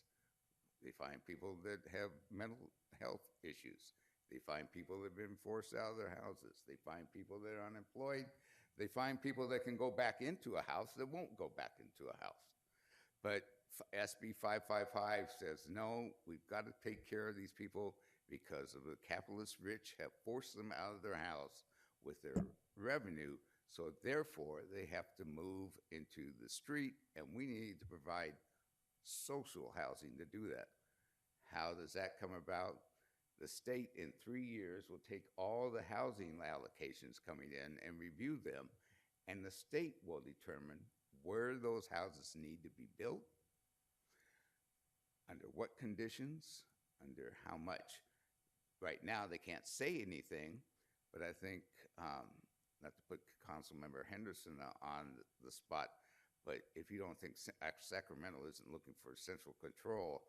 They find people that have mental health issues. They find people that have been forced out of their houses. They find people that are unemployed. They find people that can go back into a house that won't go back into a house. But SB 555 says, no, we've got to take care of these people because of the capitalist rich have forced them out of their house with their revenue. So therefore, they have to move into the street, and we need to provide social housing to do that. How does that come about? The state in 3 years will take all the housing allocations coming in and review them, and the state will determine where those houses need to be built, under what conditions, under how much. Right now, they can't say anything, but I think, not to put Councilmember Henderson on the spot, but if you don't think Sacramento isn't looking for central control,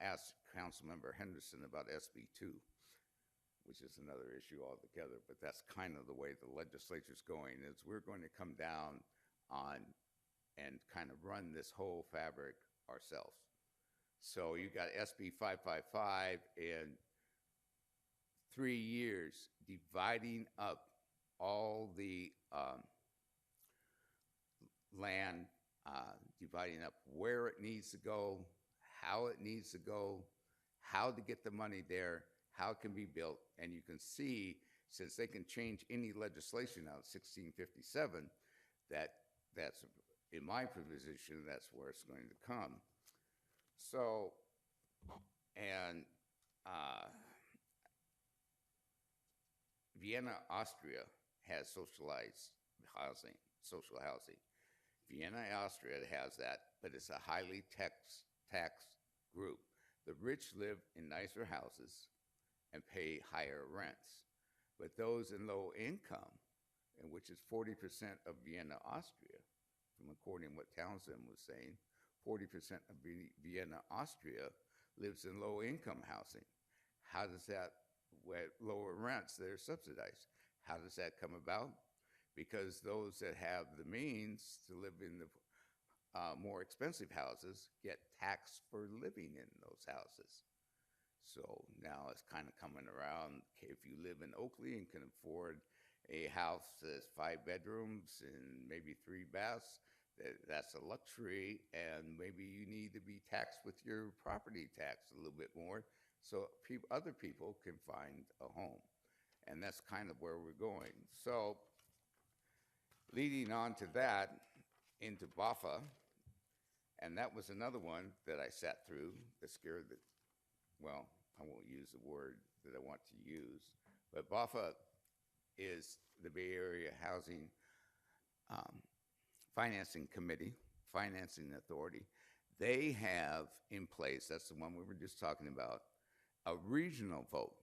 ask Councilmember Henderson about SB 2, which is another issue altogether. But that's kind of the way the legislature's going, is we're going to come down on and kind of run this whole fabric ourselves. So you got SB 555 in 3 years dividing up all the land, dividing up where it needs to go, how it needs to go, how to get the money there, how it can be built. And you can see, since they can change any legislation out of 1657, that's, in my position, that's where it's going to come. So, and Vienna, Austria has socialized housing, social housing. Vienna, Austria has that, but it's a highly taxed group. The rich live in nicer houses and pay higher rents. But those in low income, and which is 40% of Vienna, Austria, from according to what Townsend was saying, 40% of Vienna, Austria lives in low income housing. How does that, with lower rents that are subsidized, how does that come about? Because those that have the means to live in the more expensive houses get taxed for living in those houses. So now it's kind of coming around. If you live in Oakley and can afford a house that's 5 bedrooms and maybe 3 baths, that's a luxury, and maybe you need to be taxed with your property tax a little bit more so other people can find a home. And that's kind of where we're going. So leading on to that, into BAFA, and that was another one that I sat through that scared the, well, I won't use the word that I want to use, but BAFA is the Bay Area Housing Financing Committee, Financing Authority. They have in place, that's the one we were just talking about, a regional vote.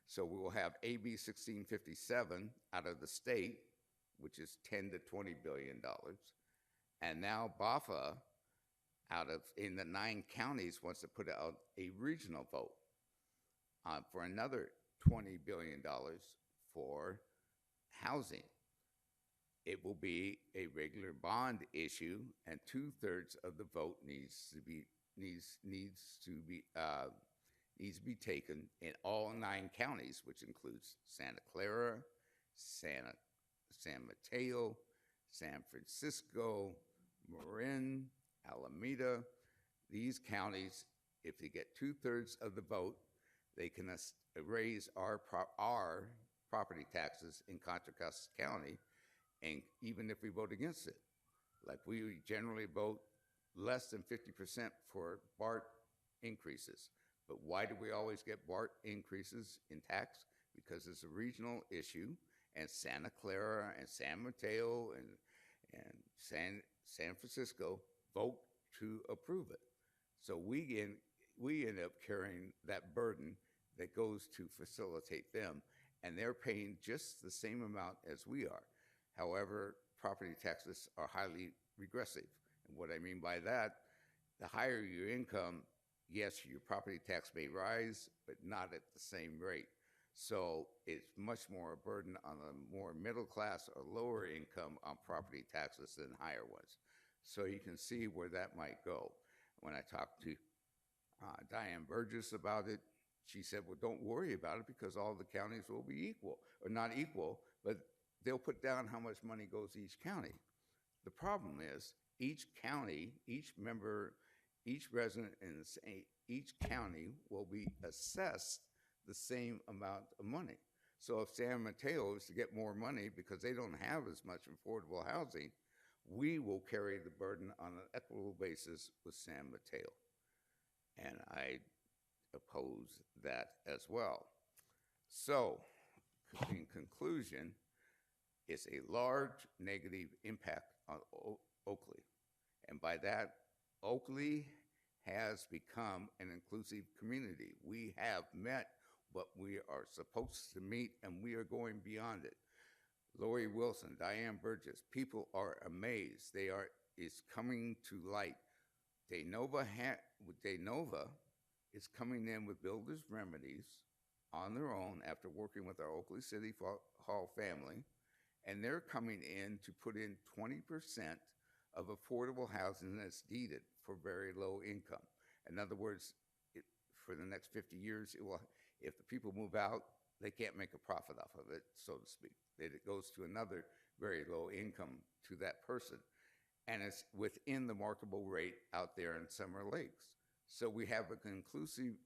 So we will have AB 1657 out of the state, which is $10 to $20 billion. And now BAFA, in the 9 counties, wants to put out a regional vote for another $20 billion for housing. it will be a regular bond issue, and 2/3 of the vote needs to be taken in all 9 counties, which includes Santa Clara, San Mateo, San Francisco, Marin, Alameda. These counties, if they get 2/3 of the vote, they can raise our property taxes in Contra Costa County, and even if we vote against it. Like, we generally vote less than 50% for BART increases. But why do we always get BART increases in tax? Because it's a regional issue, and Santa Clara and San Mateo and San Francisco vote to approve it. So we end up carrying that burden that goes to facilitate them, and they're paying just the same amount as we are. However, property taxes are highly regressive. And what I mean by that, the higher your income, yes, your property tax may rise, but not at the same rate. So it's much more a burden on the more middle class or lower income on property taxes than higher ones. So you can see where that might go. When I talked to Diane Burgess about it, she said, well, don't worry about it because all the counties will be equal, or not equal, but they'll put down how much money goes to each county. The problem is each county, each member, each resident in each county will be assessed the same amount of money. So if San Mateo is to get more money because they don't have as much affordable housing, we will carry the burden on an equitable basis with San Mateo. And I oppose that as well. So, in conclusion, it's a large negative impact on Oakley. And by that, Oakley has become an inclusive community. We have met what we are supposed to meet, and we are going beyond it. Lori Wilson, Diane Burgess, people are amazed. It's coming to light. Denova is coming in with builders' remedies on their own after working with our Oakley City Hall family, and they're coming in to put in 20% of affordable housing that's needed for very low income. In other words, for the next 50 years, if the people move out, they can't make a profit off of it, so to speak. It goes to another very low income to that person. And it's within the marketable rate out there in Summer Lakes. So we have an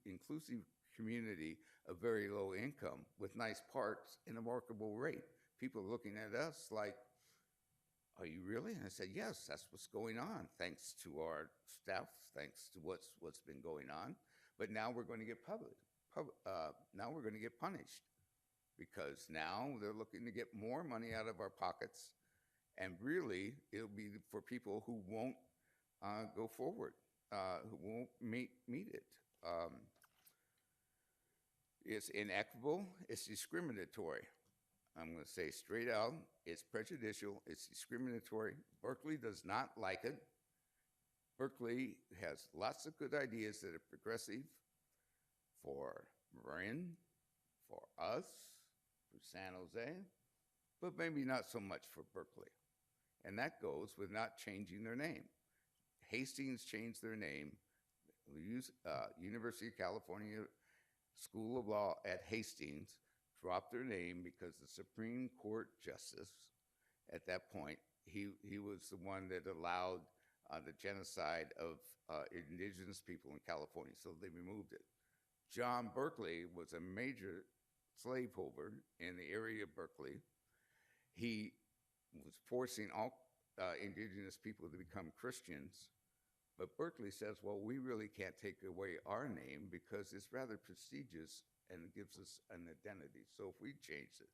inclusive community of very low income with nice parks in a marketable rate. People are looking at us like, are you really? And I said, yes, that's what's going on, thanks to our staff, thanks to what's been going on. But now we're going to get now we're going to get punished, because now they're looking to get more money out of our pockets, and really it'll be for people who won't go forward, who won't meet it. It's inequitable, it's discriminatory. I'm going to say straight out, it's prejudicial, it's discriminatory. Berkeley does not like it. Berkeley has lots of good ideas that are progressive for Marin, for us, for San Jose, but maybe not so much for Berkeley. And that goes with not changing their name. Hastings changed their name. We use University of California School of Law at Hastings dropped their name because the Supreme Court Justice at that point, he was the one that allowed the genocide of indigenous people in California, so they removed it. John Berkeley was a major slaveholder in the area of Berkeley. He was forcing all indigenous people to become Christians, but Berkeley says, well, we really can't take away our name because it's rather prestigious and it gives us an identity. So if we change it,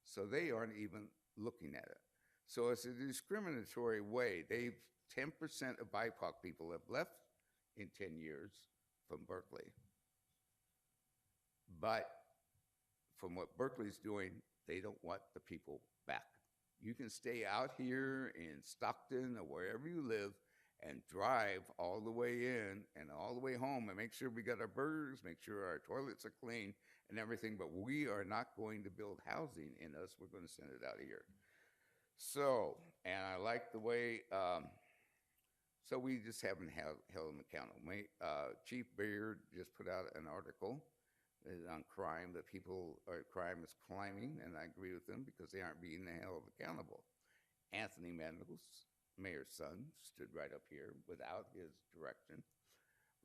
so they aren't even looking at it. So it's a discriminatory way. 10% of BIPOC people have left in 10 years from Berkeley. But from what Berkeley's doing, they don't want the people back. You can stay out here in Stockton or wherever you live and drive all the way in and all the way home and make sure we got our burgers, make sure our toilets are clean and everything, but we are not going to build housing in us. We're going to send it out of here. So, and I like the way, so we just haven't held them accountable. Chief Beard just put out an article on crime, that crime is climbing, and I agree with them because they aren't being held accountable. Anthony Mendels, mayor's son, stood right up here without his direction.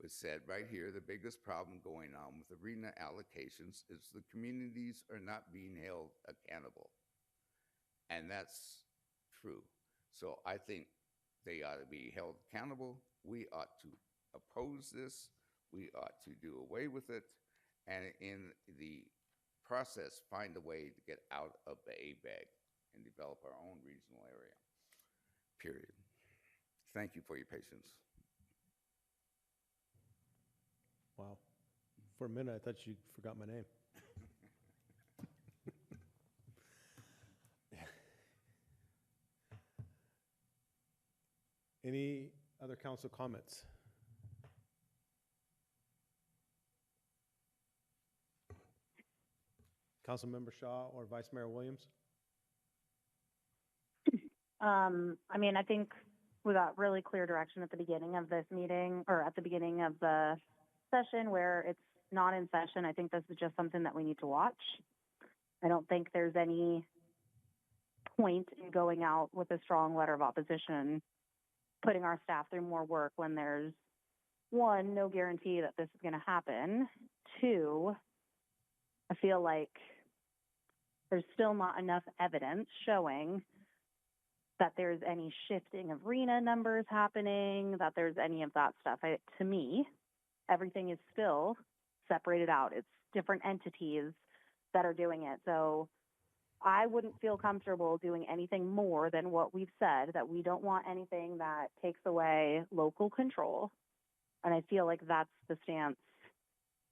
Was said right here, the biggest problem going on with arena allocations is the communities are not being held accountable. And that's true. So I think they ought to be held accountable. We ought to oppose this. We ought to do away with it. And in the process, find a way to get out of the ABAG and develop our own regional area, period. Thank you for your patience. Wow. For a minute, I thought you forgot my name. Any other council comments? Councilmember Shaw or Vice Mayor Williams? I mean, I think we got really clear direction at the beginning of this meeting, or at the beginning of the session where it's not in session. I think this is just something that we need to watch. I don't think there's any point in going out with a strong letter of opposition, putting our staff through more work when there's, one, no guarantee that this is going to happen. Two, I feel like there's still not enough evidence showing that there's any shifting of RENA numbers happening, that there's any of that stuff. To me, everything is still separated out. It's different entities that are doing it. So I wouldn't feel comfortable doing anything more than what we've said, that we don't want anything that takes away local control. And I feel like that's the stance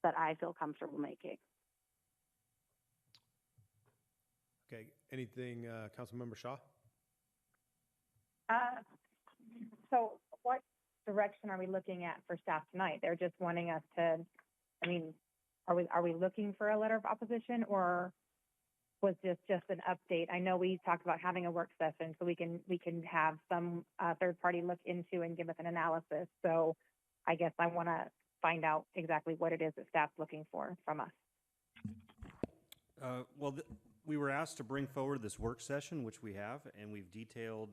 that I feel comfortable making. Okay, anything, Councilmember Shaw? So what direction are we looking at for staff tonight? They're just wanting us to, I mean, are we looking for a letter of opposition, or was this just an update? I know we talked about having a work session so we can have some third party look into and give us an analysis. So I guess I want to find out exactly what it is that staff's looking for from us. We were asked to bring forward this work session, which we have, and we've detailed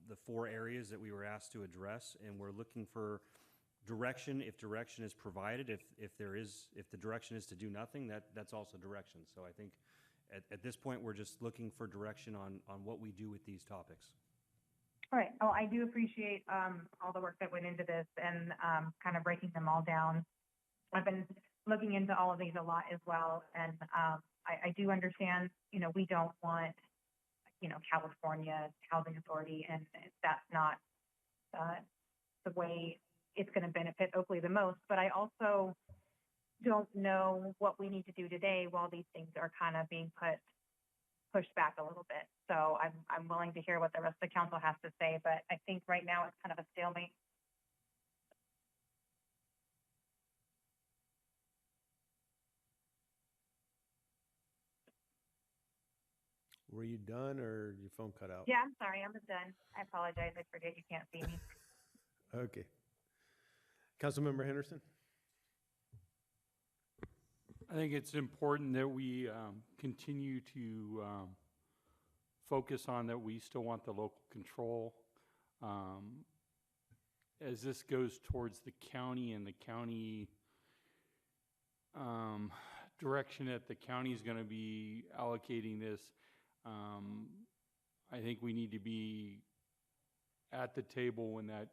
the 4 areas that we were asked to address, and we're looking for direction. If direction is provided, if the direction is to do nothing, that's also direction. So I think at this point we're just looking for direction on what we do with these topics. All right. Oh, I do appreciate all the work that went into this and kind of breaking them all down. I've been looking into all of these a lot as well, and I do understand, we don't want, California Housing Authority, and that's not the way it's going to benefit Oakley the most. But I also don't know what we need to do today while these things are kind of being pushed back a little bit. So I'm willing to hear what the rest of the council has to say, but I think right now it's kind of a stalemate. Were you done or your phone cut out? Yeah, I'm sorry, I'm done. I apologize. I forget you can't see me. Okay. Councilmember Henderson? I think it's important that we continue to focus on that we still want the local control. As this goes towards the county and the county direction that the county is going to be allocating this, I think we need to be at the table when that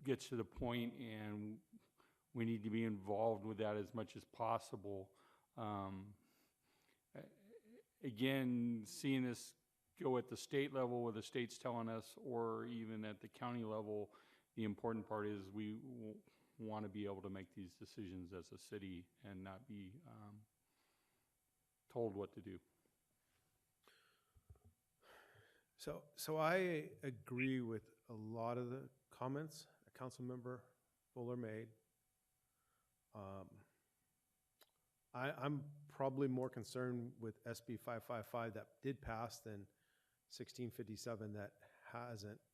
gets to the point, and we need to be involved with that as much as possible. Again, seeing this go at the state level where the state's telling us, or even at the county level, the important part is we want to be able to make these decisions as a city and not be told what to do. So I agree with a lot of the comments that Councilmember Fuller made. I'm probably more concerned with SB 555 that did pass than 1657 that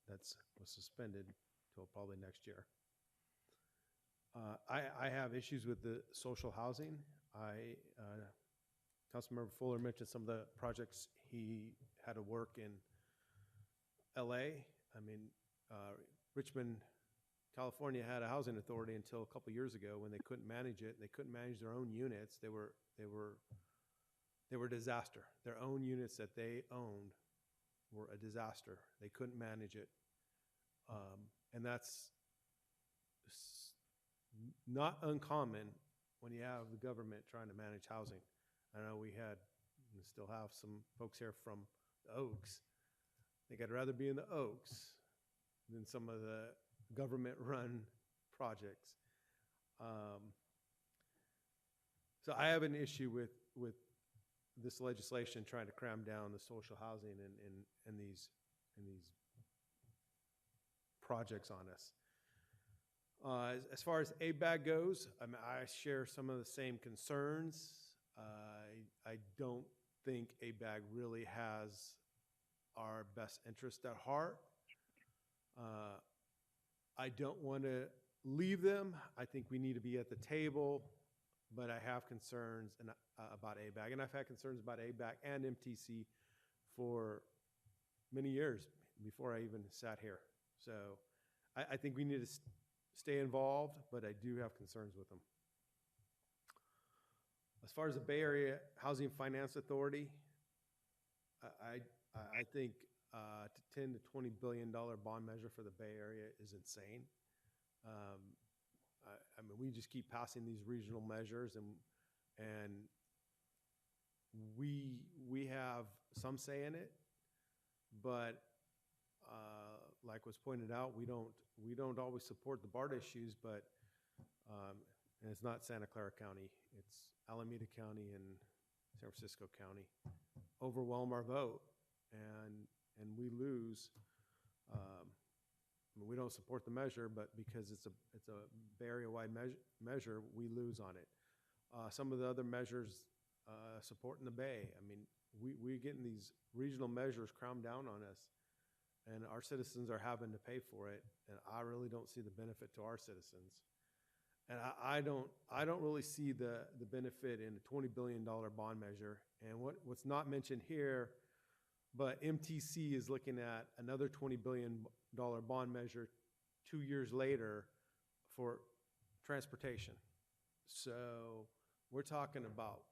was suspended till probably next year. I have issues with the social housing. Councilmember Fuller mentioned some of the projects he had to work in LA. I mean, Richmond, California had a housing authority until a couple years ago when they couldn't manage it. They couldn't manage their own units. They were a disaster. Their own units that they owned were a disaster. They couldn't manage it. And that's not uncommon when you have the government trying to manage housing. I know we still have some folks here from the Oaks. I think I'd rather be in the Oaks than some of the government-run projects. So I have an issue with this legislation trying to cram down the social housing and these projects on us. As far as ABAG goes, I mean, I share some of the same concerns. I don't think ABAG really has our best interest at heart. I don't want to leave them. I think we need to be at the table, but I have concerns about ABAG, and I've had concerns about ABAG and MTC for many years before I even sat here. So I think we need to stay involved, but I do have concerns with them. As far as the Bay Area Housing Finance Authority, I think $10 to $20 billion bond measure for the Bay Area is insane. I mean, we just keep passing these regional measures, and we have some say in it, but like was pointed out, we don't always support the BART issues, but and it's not Santa Clara County, it's Alameda County and San Francisco County overwhelm our vote, and we lose. I mean, we don't support the measure, but because it's a Bay Area-wide measure, we lose on it. Some of the other measures supporting the Bay, I mean, we're getting these regional measures crammed down on us, and our citizens are having to pay for it, and I really don't see the benefit to our citizens. And I don't really see the benefit in a $20 billion bond measure. And what's not mentioned here, but MTC is looking at another $20 billion bond measure 2 years later for transportation. So we're talking about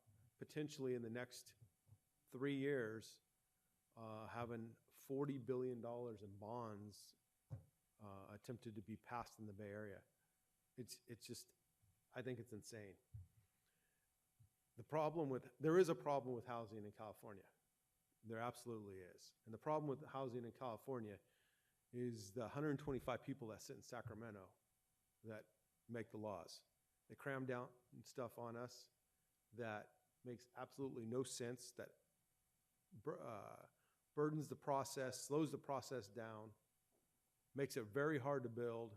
potentially in the next 3 years having $40 billion in bonds attempted to be passed in the Bay Area. It's just, I think it's insane. There is a problem with housing in California. There absolutely is. And the problem with housing in California is the 125 people that sit in Sacramento that make the laws. They cram down stuff on us that makes absolutely no sense, that burdens the process, slows the process down, makes it very hard to build.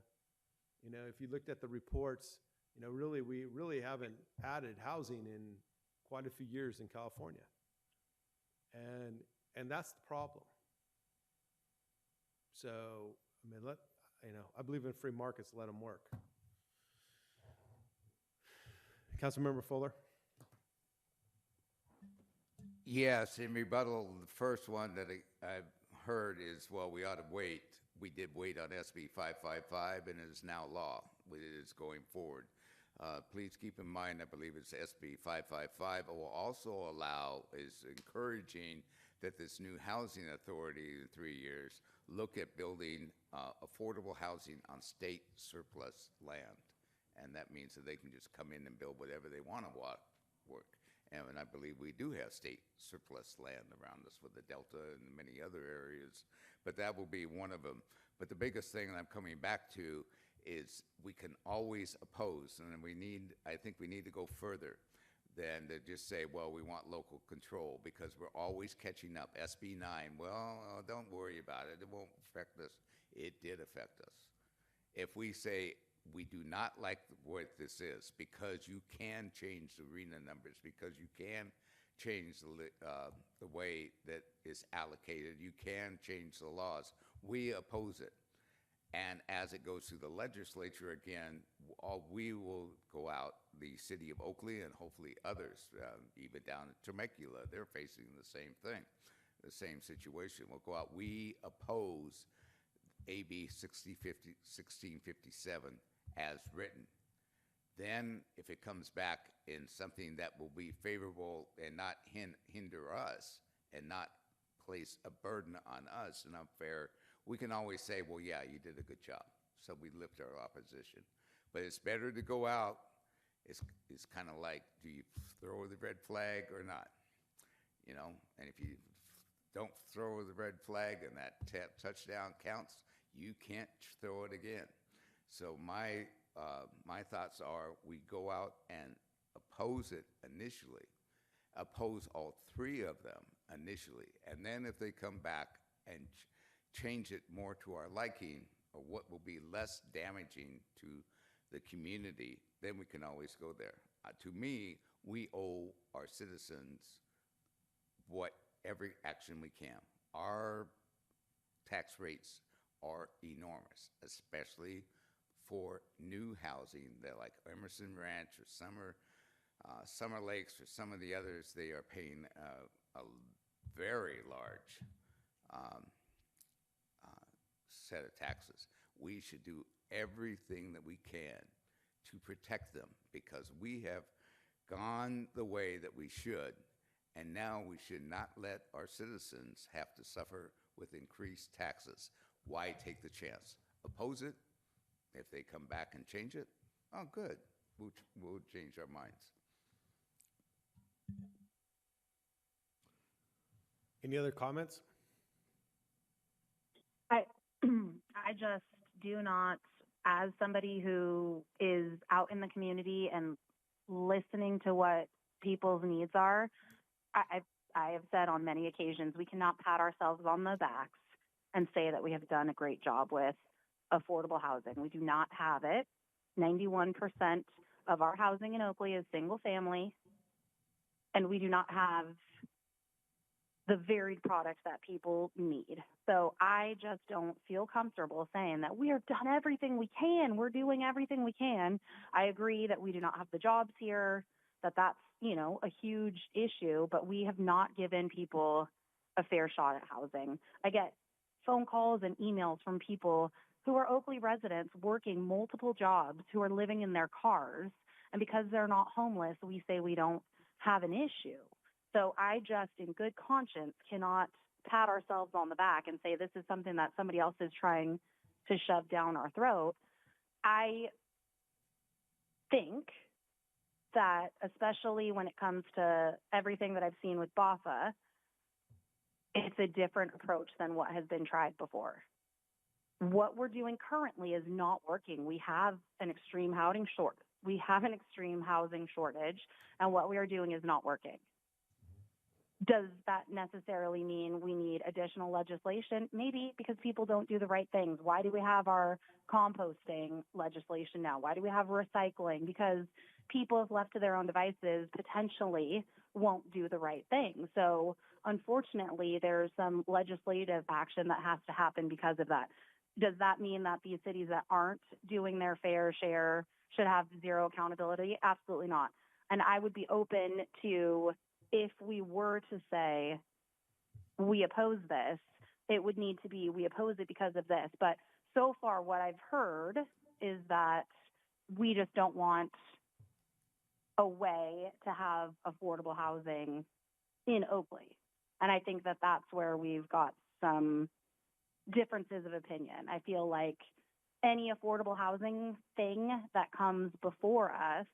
You know, if you looked at the reports, you know, we really haven't added housing in quite a few years in California. And that's the problem. So, I mean, I believe in free markets, let them work. Councilmember Fuller? Yes, in rebuttal, the first one that I've heard is, well, we ought to wait. We did wait on SB 555, and it is now law. It is going forward. Please keep in mind, I believe it's SB 555. It will also is encouraging that this new housing authority in 3 years look at building affordable housing on state surplus land. And that means that they can just come in and build whatever they want to work. And I believe we do have state surplus land around us with the Delta and many other areas, but that will be one of them. But the biggest thing that I'm coming back to is we can always oppose, and I think we need to go further than to just say, well, we want local control, because we're always catching up. SB 9, well, don't worry about it. It won't affect us. It did affect us. If we say we do not like what this is, because you can change the arena numbers, because you can change the way that is allocated. You can change the laws. We oppose it. And as it goes through the legislature again, we will go out, the city of Oakley and hopefully others, even down in Temecula, they're facing the same thing, the same situation. We'll go out. We oppose AB 1657 as written. Then, if it comes back in something that will be favorable and not hinder us and not place a burden on us and unfair, we can always say, well, yeah, you did a good job. So we lift our opposition. But it's better to go out. It's kind of like, do you throw the red flag or not? You know, and if you don't throw the red flag and that touchdown counts, you can't throw it again. So my thoughts are, we go out and oppose it initially, oppose all three of them initially, and then if they come back and change it more to our liking, or what will be less damaging to the community, then we can always go there. To me, we owe our citizens every action we can. Our tax rates are enormous, especially for new housing. They're like Emerson Ranch or Summer Lakes or some of the others. They are paying a very large set of taxes. We should do everything that we can to protect them, because we have gone the way that we should, and now we should not let our citizens have to suffer with increased taxes. Why take the chance? Oppose it. If they come back and change it, oh, good. We'll change our minds. Any other comments? I just do not, as somebody who is out in the community and listening to what people's needs are, I have said on many occasions, we cannot pat ourselves on the backs and say that we have done a great job with affordable housing. We do not have it. 91% of our housing in Oakley is single family, and we do not have the varied products that people need. So I just don't feel comfortable saying that we have done everything we can. We're doing everything we can. I agree that we do not have the jobs here, that's, a huge issue, but we have not given people a fair shot at housing. I get phone calls and emails from people who are Oakley residents working multiple jobs, who are living in their cars, and because they're not homeless, we say we don't have an issue. So I just, in good conscience, cannot pat ourselves on the back and say this is something that somebody else is trying to shove down our throat. I think that, especially when it comes to everything that I've seen with BAFA, it's a different approach than what has been tried before. What we're doing currently is not working. We have an extreme housing shortage, and what we are doing is not working. Does that necessarily mean we need additional legislation? Maybe, because people don't do the right things. Why do we have our composting legislation now? Why do we have recycling? Because people, if left to their own devices, potentially won't do the right thing. So unfortunately, there's some legislative action that has to happen because of that. Does that mean that these cities that aren't doing their fair share should have zero accountability? Absolutely not. And I would be open to, if we were to say we oppose this, it would need to be we oppose it because of this. But so far what I've heard is that we just don't want a way to have affordable housing in Oakley. And I think that that's where we've got some differences of opinion. I feel like any affordable housing thing that comes before us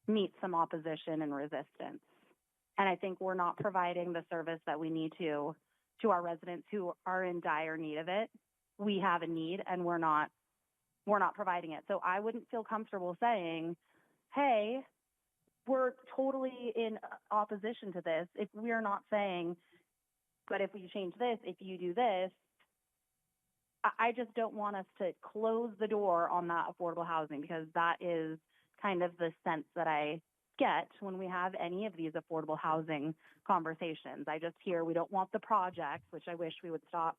meets some opposition and resistance. And I think we're not providing the service that we need to our residents who are in dire need of it. We have a need, and we're not providing it. So I wouldn't feel comfortable saying, hey, we're totally in opposition to this if we're not saying, but if we change this, if you do this. I just don't want us to close the door on that affordable housing, because that is kind of the sense that I get when we have any of these affordable housing conversations. I just hear we don't want the projects, which I wish we would stop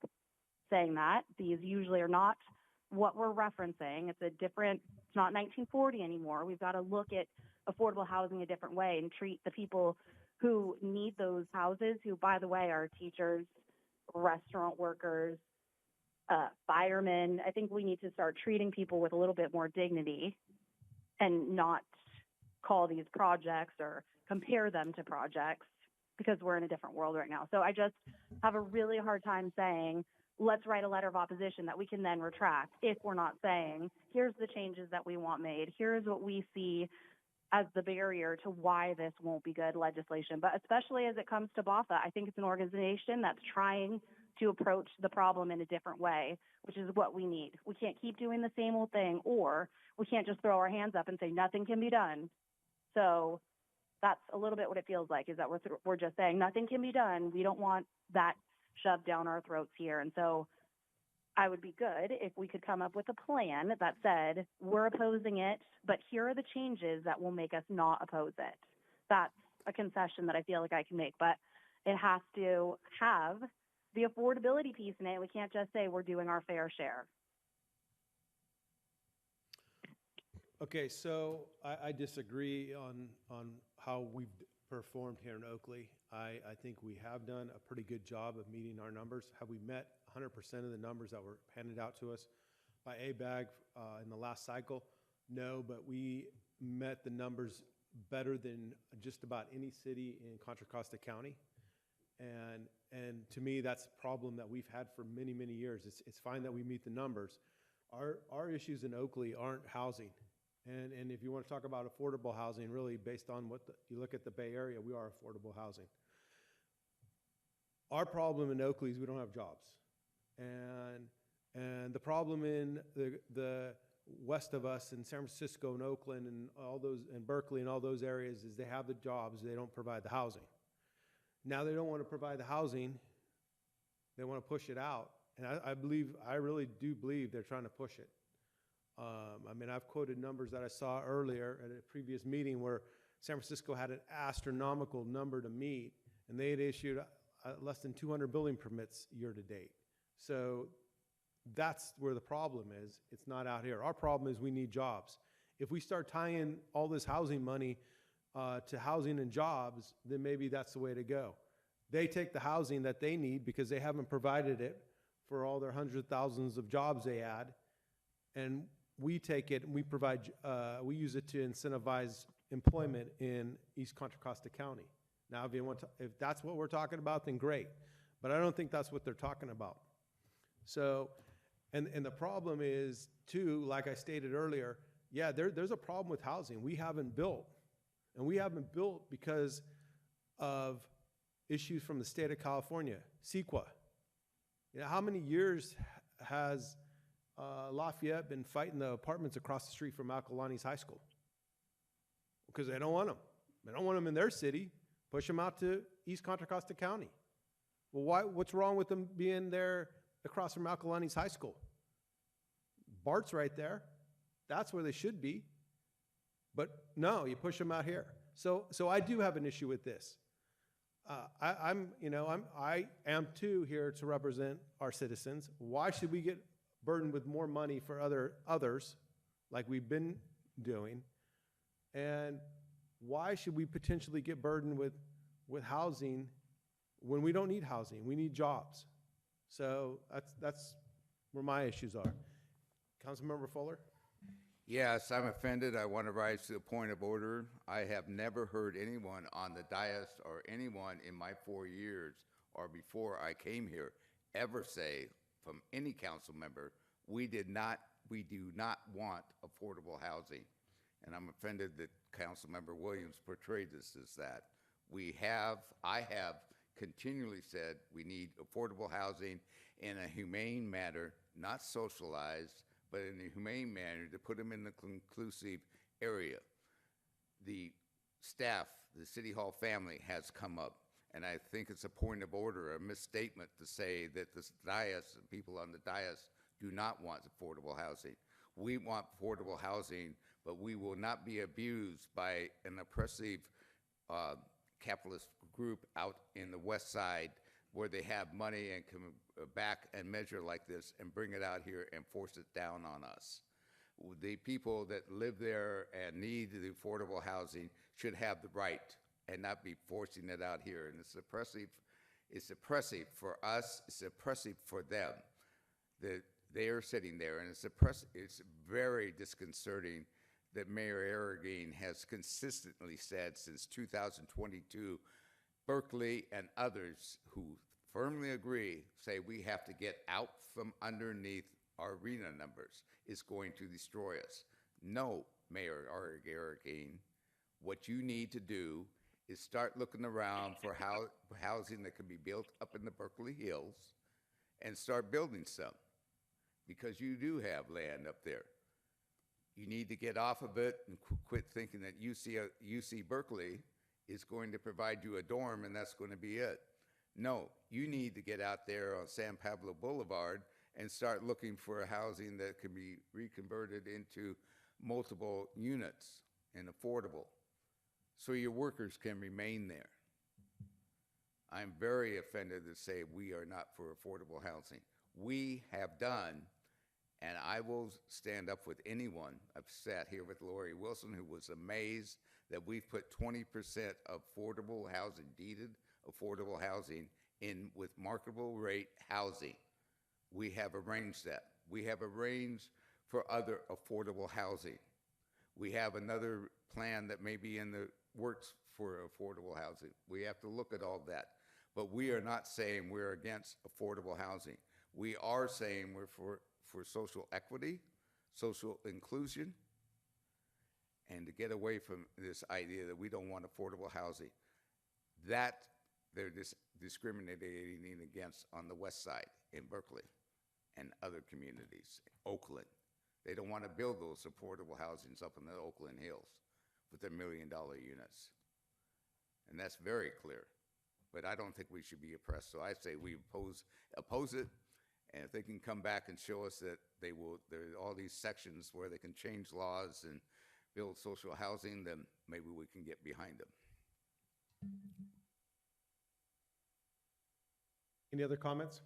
saying that. These usually are not what we're referencing. It's not 1940 anymore. We've got to look at affordable housing a different way and treat the people who need those houses, who, by the way, are teachers, restaurant workers, firemen. I think we need to start treating people with a little bit more dignity and not call these projects or compare them to projects, because we're in a different world right now. So I just have a really hard time saying, let's write a letter of opposition that we can then retract, if we're not saying, here's the changes that we want made, here's what we see as the barrier to why this won't be good legislation. But especially as it comes to BAFA, I think it's an organization that's trying to approach the problem in a different way, which is what we need. We can't keep doing the same old thing, or we can't just throw our hands up and say nothing can be done. So that's a little bit what it feels like, is that we're just saying nothing can be done. We don't want that shoved down our throats here. And so I would be good if we could come up with a plan that said, we're opposing it, but here are the changes that will make us not oppose it. That's a concession that I feel like I can make, but it has to have the affordability piece in it. We can't just say we're doing our fair share. Okay, so I disagree on how we've performed here in Oakley. I think we have done a pretty good job of meeting our numbers. Have we met 100% of the numbers that were handed out to us by ABAG in the last cycle? No, but we met the numbers better than just about any city in Contra Costa County. And to me, that's a problem that we've had for many, many years. It's fine that we meet the numbers. Our issues in Oakley aren't housing. And if you want to talk about affordable housing, really based on you look at the Bay Area, we are affordable housing. Our problem in Oakley is we don't have jobs. And the problem in the west of us in San Francisco and Oakland and all those, and Berkeley and all those areas, is they have the jobs, they don't provide the housing. Now they don't want to provide the housing, they want to push it out. And I really do believe they're trying to push it. I mean, I've quoted numbers that I saw earlier at a previous meeting where San Francisco had an astronomical number to meet, and they had issued less than 200 building permits year to date. So that's where the problem is. It's not out here. Our problem is we need jobs. If we start tying all this housing money to housing and jobs, then maybe that's the way to go. They take the housing that they need because they haven't provided it for all their hundreds of thousands of jobs they add, and we take it and we use it to incentivize employment in East Contra Costa County. Now, if that's what we're talking about, then great. But I don't think that's what they're talking about. So, and the problem is, too, like I stated earlier, yeah, there's a problem with housing. We haven't built. And we haven't built because of issues from the state of California, CEQA. You know, how many years has Lafayette been fighting the apartments across the street from Alkalani's high school? Because they don't want them. They don't want them in their city. Push them out to East Contra Costa County. Well, what's wrong with them being there across from Alkalani's high school? BART's right there. That's where they should be. But no, you push them out here. So I do have an issue with this. I am too here to represent our citizens. Why should we get burdened with more money for others, like we've been doing? And why should we potentially get burdened with housing when we don't need housing? We need jobs. So that's where my issues are. Councilmember Fuller? Yes, I'm offended. I want to rise to the point of order. I have never heard anyone on the dais or anyone in my 4 years or before I came here ever say from any council member, we do not want affordable housing. And I'm offended that Councilmember Williams portrayed this as that. I have continually said we need affordable housing in a humane manner, not socialized, but in a humane manner to put them in the conclusive area. The staff, the City Hall family has come up, and I think it's a point of order, a misstatement to say that the dais, people on the dais, do not want affordable housing. We want affordable housing but we will not be abused by an oppressive capitalist group out in the west side where they have money and come back and measure like this and bring it out here and force it down on us. The people that live there and need the affordable housing should have the right and not be forcing it out here. And it's oppressive for us, it's oppressive for them. They are sitting there, and it's very disconcerting that Mayor Arreguín has consistently said since 2022, Berkeley and others who firmly agree say we have to get out from underneath our arena numbers. It's going to destroy us. No, Mayor Arreguín, what you need to do is start looking around for housing that can be built up in the Berkeley Hills and start building some, because you do have land up there. You need to get off of it and quit thinking that UC Berkeley is going to provide you a dorm and that's going to be it. No, you need to get out there on San Pablo Boulevard and start looking for a housing that can be reconverted into multiple units and affordable, so your workers can remain there. I'm very offended to say we are not for affordable housing. We have done, and I will stand up with anyone. I've sat here with Lori Wilson, who was amazed that we've put 20% of affordable housing, deeded affordable housing, in with marketable rate housing. We have arranged that. We have arranged for other affordable housing. We have another plan that may be in the works for affordable housing. We have to look at all that. But we are not saying we're against affordable housing. We are saying we're for social equity, social inclusion, and to get away from this idea that we don't want affordable housing. That they're discriminating against on the west side in Berkeley and other communities, Oakland. They don't want to build those affordable housings up in the Oakland Hills with their $1 million units. And that's very clear. But I don't think we should be oppressed. So I say we oppose it. And if they can come back and show us that there are all these sections where they can change laws and build social housing, then maybe we can get behind them. Any other comments?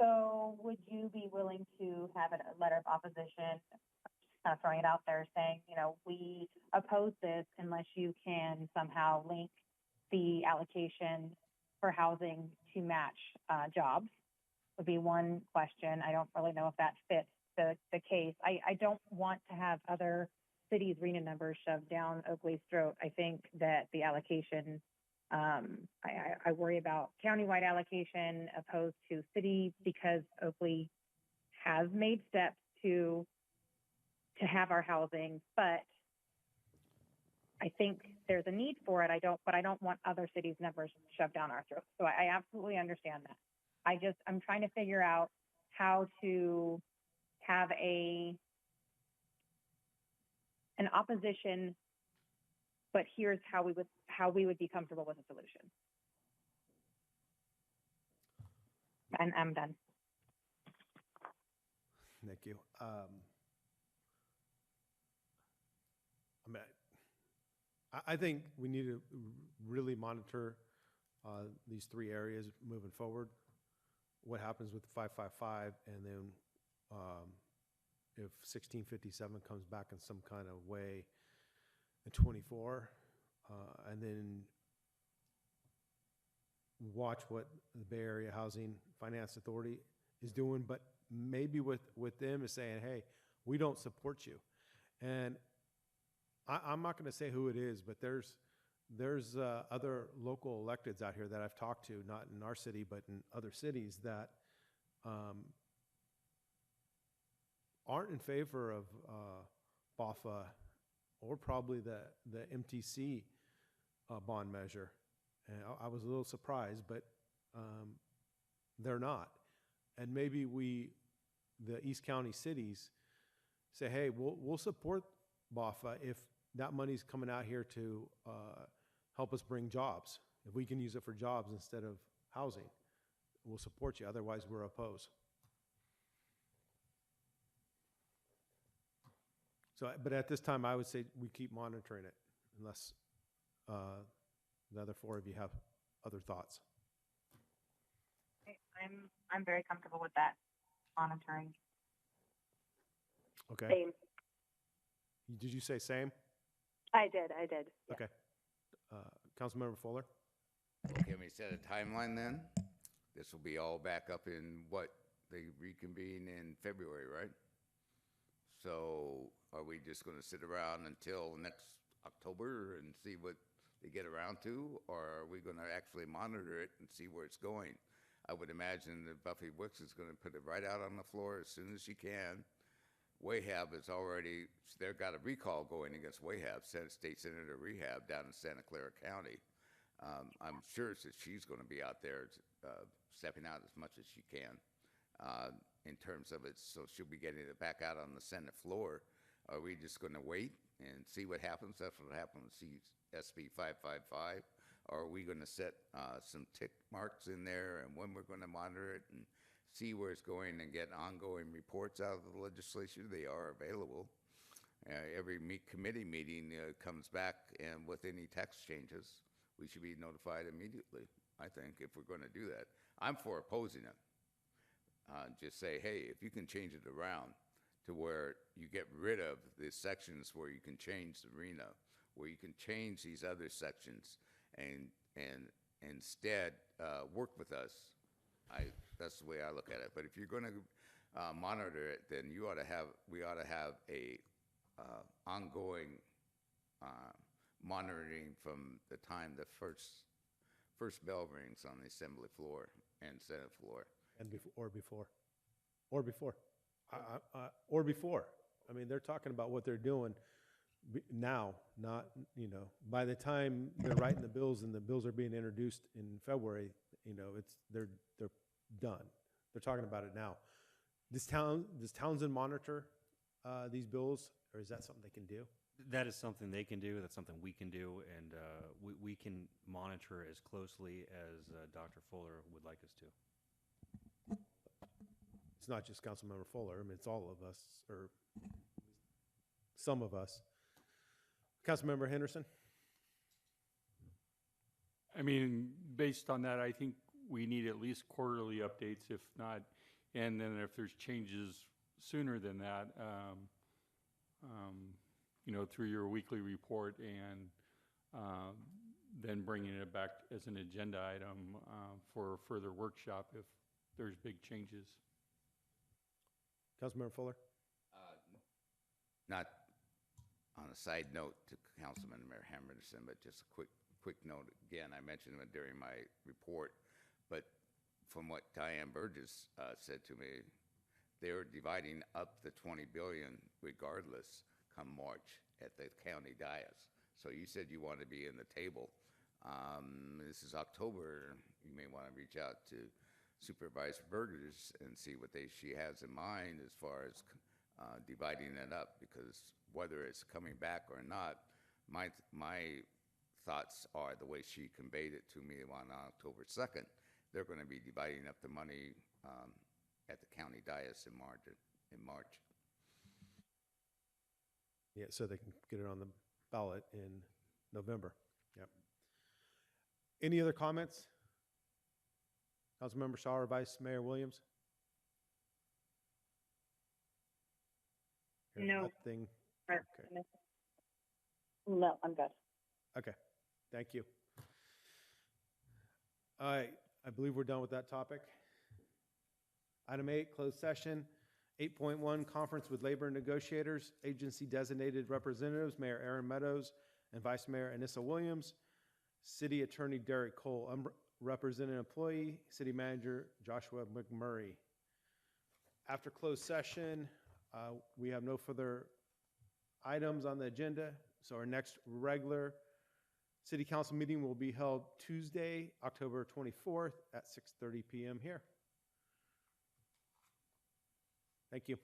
So would you be willing to have a letter of opposition, kind of throwing it out there, saying, we oppose this unless you can somehow link the allocation for housing to match jobs, would be one question. I don't really know if that fits the case. I don't want to have other cities' RENA numbers shoved down Oakley's throat. I think that the allocation, I worry about countywide allocation opposed to city, because Oakley has made steps to have our housing, but I think there's a need for it. But I don't want other cities' numbers shoved down our throats. So I absolutely understand that. I'm trying to figure out how to have an opposition, but here's how we would be comfortable with a solution. And I'm done. Thank you. I think we need to really monitor these three areas moving forward. What happens with 555, and then if 1657 comes back in some kind of way in 24, and then watch what the Bay Area Housing Finance Authority is doing, but maybe with them is saying, hey, we don't support you. And I'm not going to say who it is, but there's other local electeds out here that I've talked to, not in our city, but in other cities, that aren't in favor of BAFA or probably the MTC bond measure. And I was a little surprised, but they're not. And maybe the East County cities, say, hey, we'll support BAFA if that money's coming out here to help us bring jobs. If we can use it for jobs instead of housing, we'll support you. Otherwise, we're opposed. So, but at this time, I would say we keep monitoring it unless the other four of you have other thoughts. Okay, I'm very comfortable with that monitoring. Okay. Same. Did you say same? I did. Yeah. Okay. Councilmember Fuller? Can we set a timeline then? This will be all back up in what, they reconvene in February, right? So are we just going to sit around until next October and see what they get around to? Or are we going to actually monitor it and see where it's going? I would imagine that Buffy Wicks is going to put it right out on the floor as soon as she can. Wahab is already, they've got a recall going against Wahab, State Senator Rehab down in Santa Clara County. I'm sure that she's going to be out there stepping out as much as she can in terms of it. So she'll be getting it back out on the Senate floor. Are we just going to wait and see what happens? That's what happened with SB 555. Or are we going to set some tick marks in there and when we're going to monitor it and see where it's going and get ongoing reports out of the legislature? They are available. Every committee meeting comes back, and with any text changes, we should be notified immediately, I think, if we're going to do that. I'm for opposing it. Just say, hey, if you can change it around to where you get rid of the sections where you can change the arena, where you can change these other sections, and instead work with us. That's the way I look at it. But if you're going to monitor it, then we ought to have a ongoing monitoring from the time the first bell rings on the Assembly floor and Senate floor. And or before. I mean, they're talking about what they're doing now, not, by the time they're writing the bills and the bills are being introduced in February, they're done. They're talking about it now. Does Townsend monitor these bills, or is that something they can do? That is something they can do. That's something we can do, and we can monitor as closely as Dr. Fuller would like us to. It's not just Councilmember Fuller. I mean, it's all of us, or some of us. Councilmember Henderson? I mean, based on that, I think we need at least quarterly updates, if not, and then if there's changes sooner than that, through your weekly report, and then bringing it back as an agenda item for a further workshop if there's big changes. Councilmember Fuller? Not on a side note to Councilman Henderson, but just a quick note. Again, I mentioned it during my report, but from what Diane Burgess said to me, they're dividing up the $20 billion regardless come March at the county dais. So you said you want to be in the table. This is October. You may want to reach out to Supervisor Burgess and see what she has in mind as far as dividing it up, because whether it's coming back or not, my thoughts are the way she conveyed it to me on October 2nd, they're going to be dividing up the money at the county dais in March. Yeah, so they can get it on the ballot in November. Yep. Any other comments? Councilmember Shaw or Vice Mayor Williams? No. Nothing. Okay. No, I'm good. Okay, thank you. All right, I believe we're done with that topic. Item 8, closed session. 8.1, conference with labor negotiators, agency designated representatives, Mayor Aaron Meadows and Vice Mayor Anissa Williams, City Attorney Derek Cole, unrepresented employee, City Manager Joshua McMurray. After closed session, we have no further items on the agenda, so our next regular City Council meeting will be held Tuesday, October 24th at 6:30 p.m. here. Thank you.